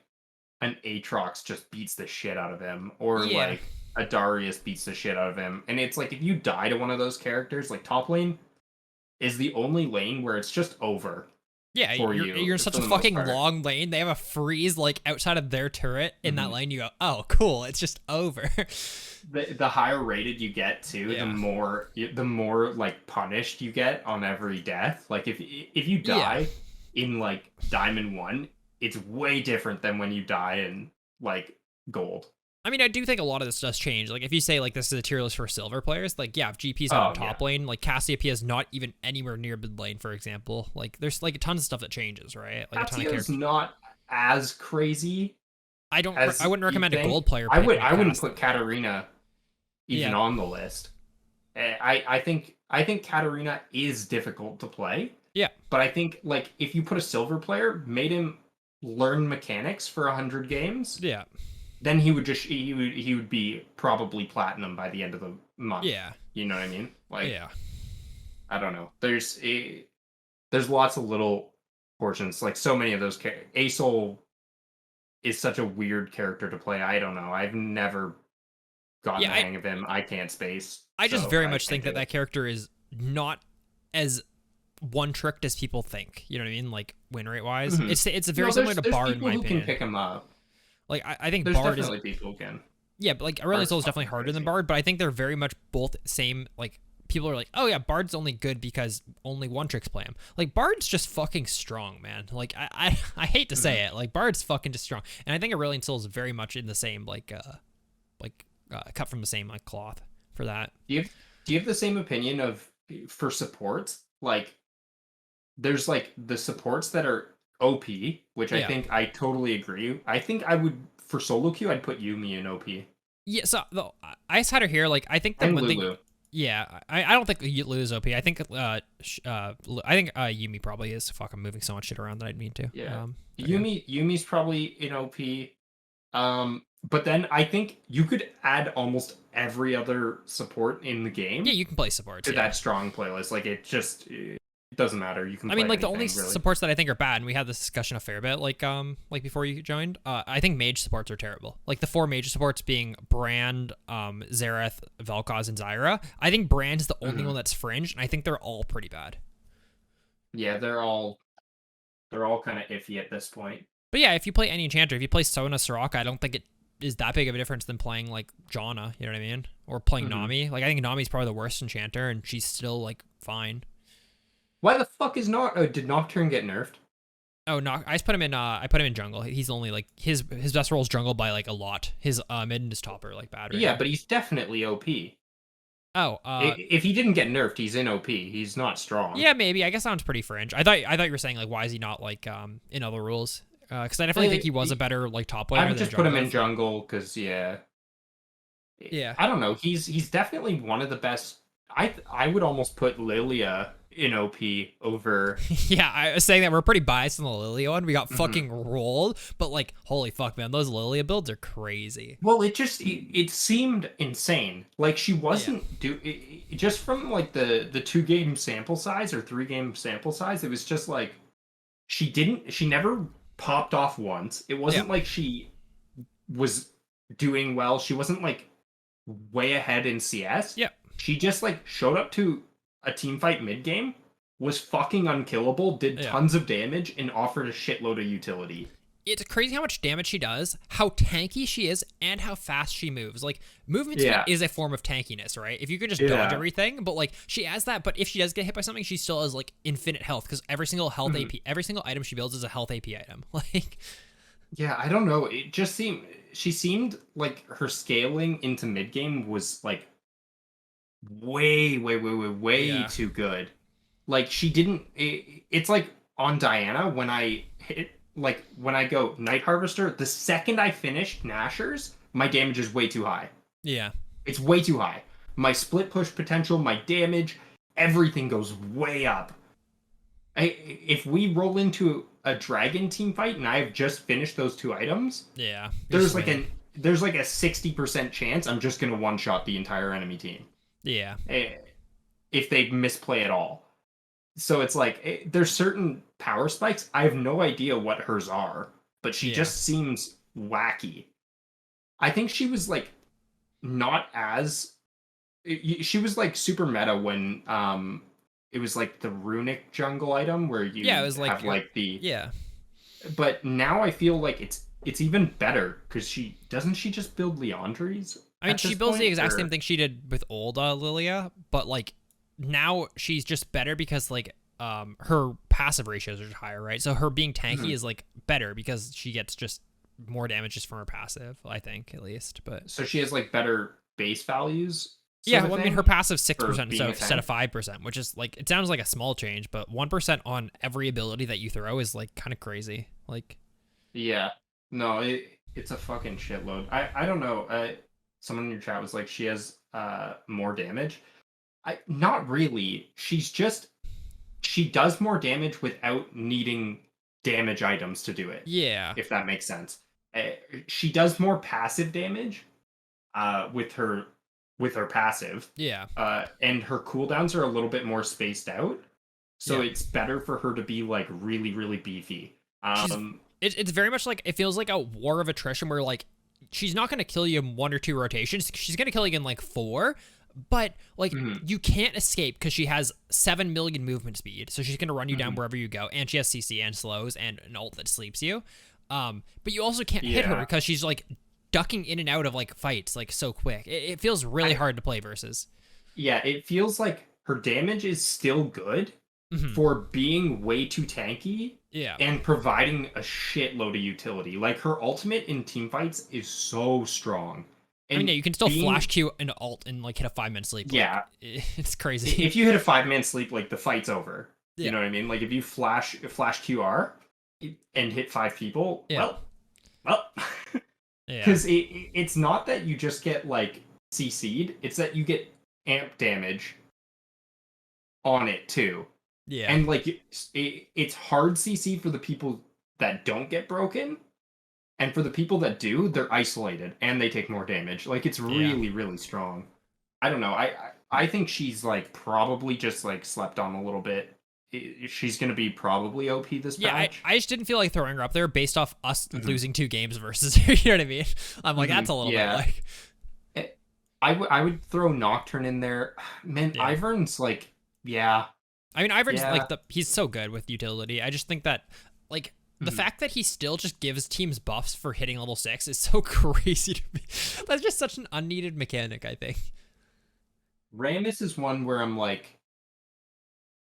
an Aatrox just beats the shit out of him, or like a Darius beats the shit out of him, and it's like if you die to one of those characters, like top lane is the only lane where it's just over. Yeah, you're in such a fucking long lane. They have a freeze like outside of their turret in that lane. You go, oh, cool, it's just over. The higher rated you get too, the more like punished you get on every death. Like if you die in like Diamond 1, it's way different than when you die in like Gold. I mean, I do think a lot of this does change. Like, if you say, like, this is a tier list for silver players, like, yeah, if GP's on top lane, like, Cassiopeia is not even anywhere near mid lane, for example. Like, there's, like, tons of stuff that changes, right? Like, a ton of characters. Not as crazy. I wouldn't recommend a gold player. I wouldn't put Katarina even on the list. I think Katarina is difficult to play. Yeah. But I think, like, if you put a silver player, made him learn mechanics for 100 games. Yeah. Then he would be probably platinum by the end of the month. Yeah. You know what I mean? Like, yeah. I don't know. There's lots of little portions. Like, so many of those Asol is such a weird character to play. I don't know. I've never gotten the hang of him. I can't space. I just very much think that character is not as one-tricked as people think. You know what I mean? Like, win rate wise, it's very similar to Bard in my opinion. Who can pick him up. Like, I think there's Bard definitely people who can. Yeah, but like Aurelion Sol is definitely harder than Bard, but I think they're very much both same. Like, people are like, oh yeah, Bard's only good because only one tricks play him. Like, Bard's just fucking strong, man. Like, I hate to say it, like, Bard's fucking just strong, and I think Aurelion Sol is very much in the same cut from the same like cloth for that. Do you have the same opinion of for supports? Like, there's like the supports that are OP, which I think I totally agree. I think I would, for SoloQ, I'd put Yuumi in OP. Yeah, so I just had her here. Like, I think the one thing. Yeah, I don't think Lulu is OP. I think Yuumi probably is. Fuck, I'm moving so much shit around that I didn't mean to. Yeah, Yumi's probably in OP. But then I think you could add almost every other support in the game. Yeah, you can play supports to that strong playlist. Like, it doesn't matter. You can. I mean, like, the only supports that I think are bad, and we had this discussion a fair bit, like before you joined. I think mage supports are terrible. Like, the 4 mage supports being Brand, Xerath, Vel'Koz, and Zyra. I think Brand is the only one that's fringe, and I think they're all pretty bad. Yeah, they're all kind of iffy at this point. But yeah, if you play any enchanter, if you play Sona, Soraka, I don't think it is that big of a difference than playing like Janna. You know what I mean? Or playing Nami. Like, I think Nami's probably the worst enchanter, and she's still like fine. Why the fuck is did Nocturne get nerfed? Oh no, I just put him in. I put him in jungle. He's only like his best role is jungle by like a lot. His mid and his top are like bad. Right now. But he's definitely OP. Oh, if he didn't get nerfed, he's in OP. He's not strong. Yeah, maybe. I guess that sounds pretty fringe. I thought you were saying like, why is he not like in other rules? Because I definitely think he was a better like top laner. I would just put him in jungle because I don't know. He's definitely one of the best. I would almost put Lilia in OP over. Yeah, I was saying that we're pretty biased on the Lilia one. We got fucking rolled, but like, holy fuck, man, those Lilia builds are crazy. Well, it seemed insane. Like, she wasn't just from like the 2-game sample size or 3-game sample size. It was just like she never popped off once. It wasn't like she was doing well. She wasn't like way ahead in CS. Yeah. She just like showed up to a team fight mid game, was fucking unkillable, did tons of damage, and offered a shitload of utility. It's crazy how much damage she does, how tanky she is, and how fast she moves. Like, movement speed is a form of tankiness, right? If you could just dodge everything, but like, she has that, but if she does get hit by something, she still has like infinite health, because every single health AP, every single item she builds is a health AP item. Like, yeah, I don't know. It just she seemed like her scaling into mid game was like way too good. Like, she didn't. It's like on Diana when I hit. Like, when I go Night Harvester, the second I finish Nashers, my damage is way too high. Yeah. It's way too high. My split push potential, my damage, everything goes way up. If we roll into a dragon team fight and I've just finished those 2 items, there's like a 60% chance I'm just gonna one-shot the entire enemy team. Yeah. If they misplay at all. So it's like, there's certain power spikes. I have no idea what hers are, but she just seems wacky. I think she was like not as. She was like super meta when it was like the runic jungle item where you it was have like the . But now I feel like it's even better because she just build Leandries. I mean, she builds the exact same thing she did with old Lilia, but like. Now she's just better because like her passive ratios are higher, right? So her being tanky is like better because she gets just more damage just from her passive, I think, at least. But So she has like better base values, yeah, sort of well, I mean, thing, her passive for 6% being a instead of tank. 5%, which is like, it sounds like a small change, but 1% on every ability that you throw is like kind of crazy. Like, Yeah. No, it's a fucking shitload. I don't know. Someone in your chat was like, she has more damage. I not really. She does more damage without needing damage items to do it, yeah, if that makes sense. Uh, she does more passive damage with her passive, yeah, and her cooldowns are a little bit more spaced out, so yeah. it's better for her to be like really really beefy. She's, it's very much like, it feels like a war of attrition where like, she's not going to kill you in 1 or 2 rotations. She's going to kill you in like 4, but like, Mhm. you can't escape because she has 7 million movement speed. So she's going to run you down Mhm. wherever you go. And she has CC and slows and an ult that sleeps you. But you also can't hit her Yeah, because she's like ducking in and out of like fights like so quick. It feels really I hard to play versus. yeah, it feels like her damage is still good Hmm. for being way too tanky Yeah. and providing a shitload of utility. Like her ultimate in team fights is so strong. I mean, And yeah, you can still flash being Q and ult and like hit a 5-minute sleep. Like, yeah, it's crazy. if you hit a 5-man sleep, like the fight's over. You Yeah. know what I mean? Like if you flash QR and hit 5 people, Yeah. well, Yeah. because it's not that you just get like CC'd, it's that you get amp damage on it too. Yeah. And like it's hard CC for the people that don't get broken, and for the people that do, they're isolated and they take more damage. Like it's Yeah. really really strong. I don't know. I think she's like probably just like slept on a little bit. She's gonna be probably OP this Yeah, I, patch. I just didn't feel like throwing her up there based off us Hmm. losing 2 games versus her. You know what I mean? I'm like, Hmm. that's a little bit Yeah. like, Eh, I would throw Nocturne in there. Man, yeah. Ivern's like, yeah, I mean, Ivan's yeah. like he's so good with utility. I just think that like the Mhm. fact that he still just gives teams buffs for hitting level 6 is so crazy to me. That's just such an unneeded mechanic, I think. Rammus is one where I'm like,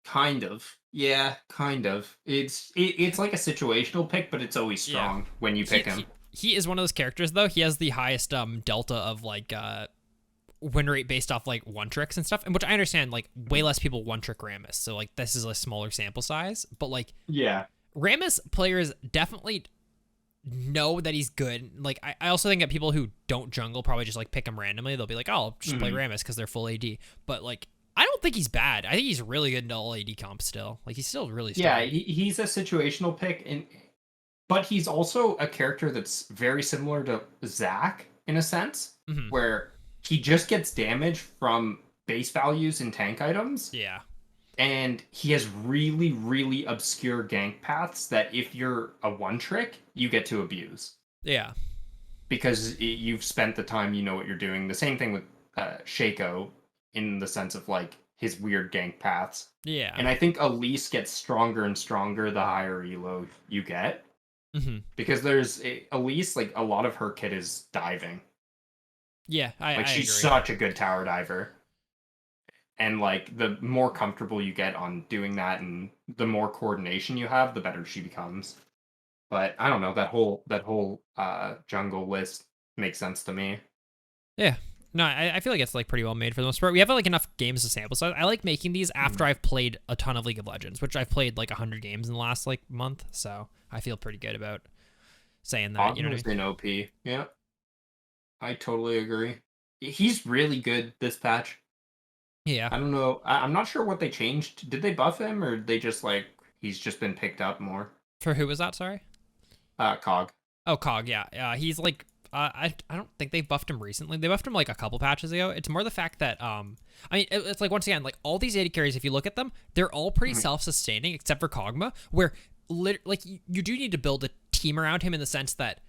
kind of. Yeah, kind of. It's like a situational pick, but it's always Yeah. strong when you He pick him. he he is one of those characters though. He has the highest delta of like win rate based off like one tricks and stuff, and which I understand like way less people one trick Rammus. So like this is a smaller sample size, but like Yeah. Rammus players definitely know that he's good. Like I also think that people who don't jungle probably just like pick him randomly. They'll be like, oh, I'll just play Mhm. Rammus because they're full AD. But like I don't think he's bad. I think he's really good in all AD comps still. Like he's still really Yeah, strong. he's a situational pick, and but he's also a character that's very similar to Zac in a sense, Hmm. where he just gets damage from base values and tank items, Yeah. and he has really, really obscure gank paths that if you're a one trick, you get to abuse Yeah. because you've spent the time, you know what you're doing. The same thing with Shaco in the sense of like his weird gank paths. Yeah. And I think Elise gets stronger and stronger the higher elo you get Hmm. because Elise, like a lot of her kit is diving. Yeah. Like I she's agree. such a good tower diver. And like the more comfortable you get on doing that and the more coordination you have, the better she becomes. But I don't know, that whole jungle list makes sense to me. Yeah. No, I feel like it's like pretty well made for the most part. We have like enough games to sample, so I like making these after Mhm. I've played a ton of League of Legends, which I've played like 100 games in the last like month. So I feel pretty good about saying that. You know what I Osmo's mean? in OP. Yeah, I totally agree. He's really good this patch. Yeah. I don't know. I'm not sure what they changed. Did they buff him or they just like he's just been picked up more? For who was that? Sorry. Cog. Oh, Cog. Yeah. He's like. I don't think they buffed him recently. They buffed him like a couple patches ago. It's more the fact that I mean it's like once again like all these AD carries, if you look at them, they're all pretty Mhm. self-sustaining except for Kog'Maw, where like you do need to build a team around him in the sense that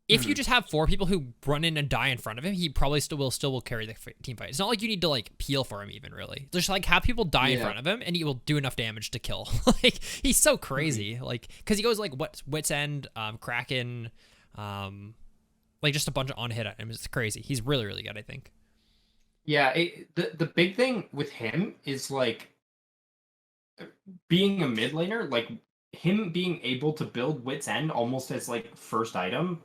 if you Mhm. just have 4 people who run in and die in front of him, he probably still will carry the team fight. It's not like you need to like peel for him even really. Just like have people die in Yeah. front of him, and he will do enough damage to kill. Like he's so crazy. Like because he goes like wits end, Kraken, like just a bunch of on hit items. It's crazy. He's really really good. I think. Yeah, the big thing with him is like being a mid laner, like him being able to build Wit's End almost as like first item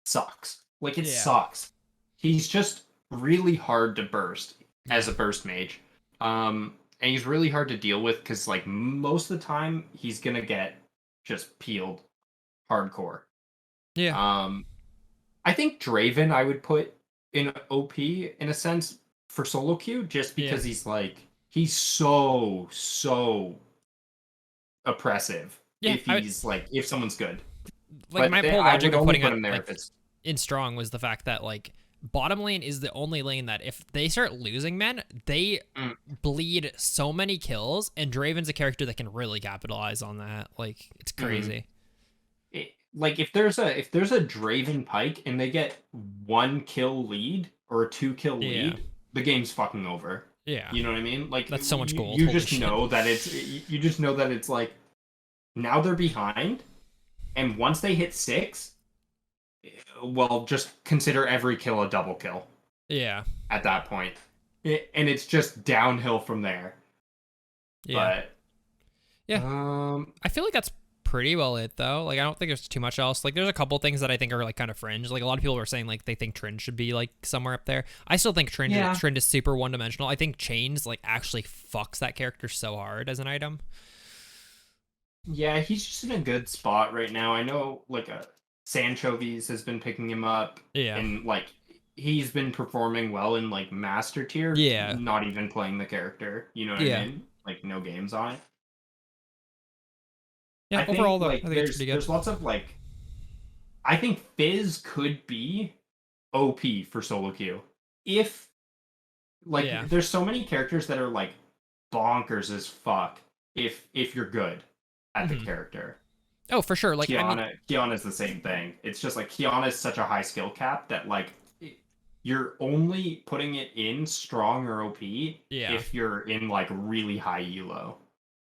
sucks. Like it Yeah. sucks. He's just really hard to burst as Yeah. a burst mage. And he's really hard to deal with because like most of the time he's gonna get just peeled hardcore. Yeah. Um, I think Draven I would put in OP in a sense for solo queue just Yeah. because he's so oppressive Yeah. if someone's good. Like my whole I logic would of only putting put it him there like if it's in strong was the fact that like bottom lane is the only lane that if they start losing men, they mm, bleed so many kills, and Draven's a character that can really capitalize on that. Like it's mhm. crazy. Like if there's a Draven Pike and they get 1 kill lead or a 2 kill Yeah. lead, the game's fucking over. Yeah. You know what I mean? Like That's so much gold. you Holy just shit. know that you just know that it's like now they're behind, and once they hit 6, well, just consider every kill a double kill Yeah. at that point. And it's just downhill from there. Yeah. But Yeah. um I feel like that's pretty well it though. Like I don't think there's too much else. Like there's a couple things that I think are like kind of fringe. Like a lot of people are saying like they think Trin should be like somewhere up there. I still think yeah. Trin is super one dimensional. I think Chains like actually fucks that character so hard as an item. Yeah, he's just in a good spot right now. I know like Sanchovies has been picking him up Yeah. and like he's been performing well in like master tier, Yeah. not even playing the character. You know what Yeah. I mean? Like no games on it. Yeah. I Overall think though, I like think it's pretty good. there's lots of like I think Fizz could be OP for solo queue. If Yeah. like there's so many characters that are like bonkers as fuck if you're good at the Hmm. character. Oh, for sure. Like I mean, Kiana's the same thing. It's just like Kiana's such a high skill cap that like you're only putting it in strong or OP yeah. if you're in like really high elo.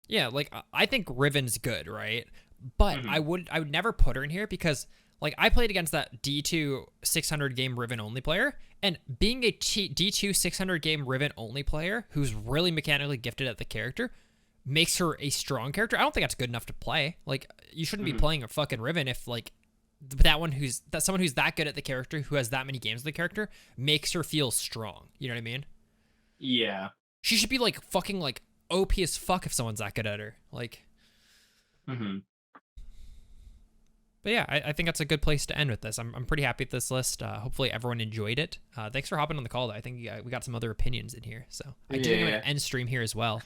Yeah, like I think Riven's good, right? But Mm-hmm. I would never put her in here because like I played against that D2 600 game Riven only player, and being a D2 600 game Riven only player who's really mechanically gifted at the character makes her a strong character. I don't think that's good enough to play. Like you shouldn't be Mm-hmm. playing a fucking Riven if like someone who's that good at the character who has that many games of the character makes her feel strong. You know what I mean? Yeah. She should be like fucking like OP as fuck if someone's that good at her. Like, Mm-hmm. but yeah, I think that's a good place to end with this. I'm pretty happy with this list. Hopefully everyone enjoyed it. Thanks for hopping on the call though. I think we got some other opinions in here. So I do think I'm Yeah. gonna end stream here as well.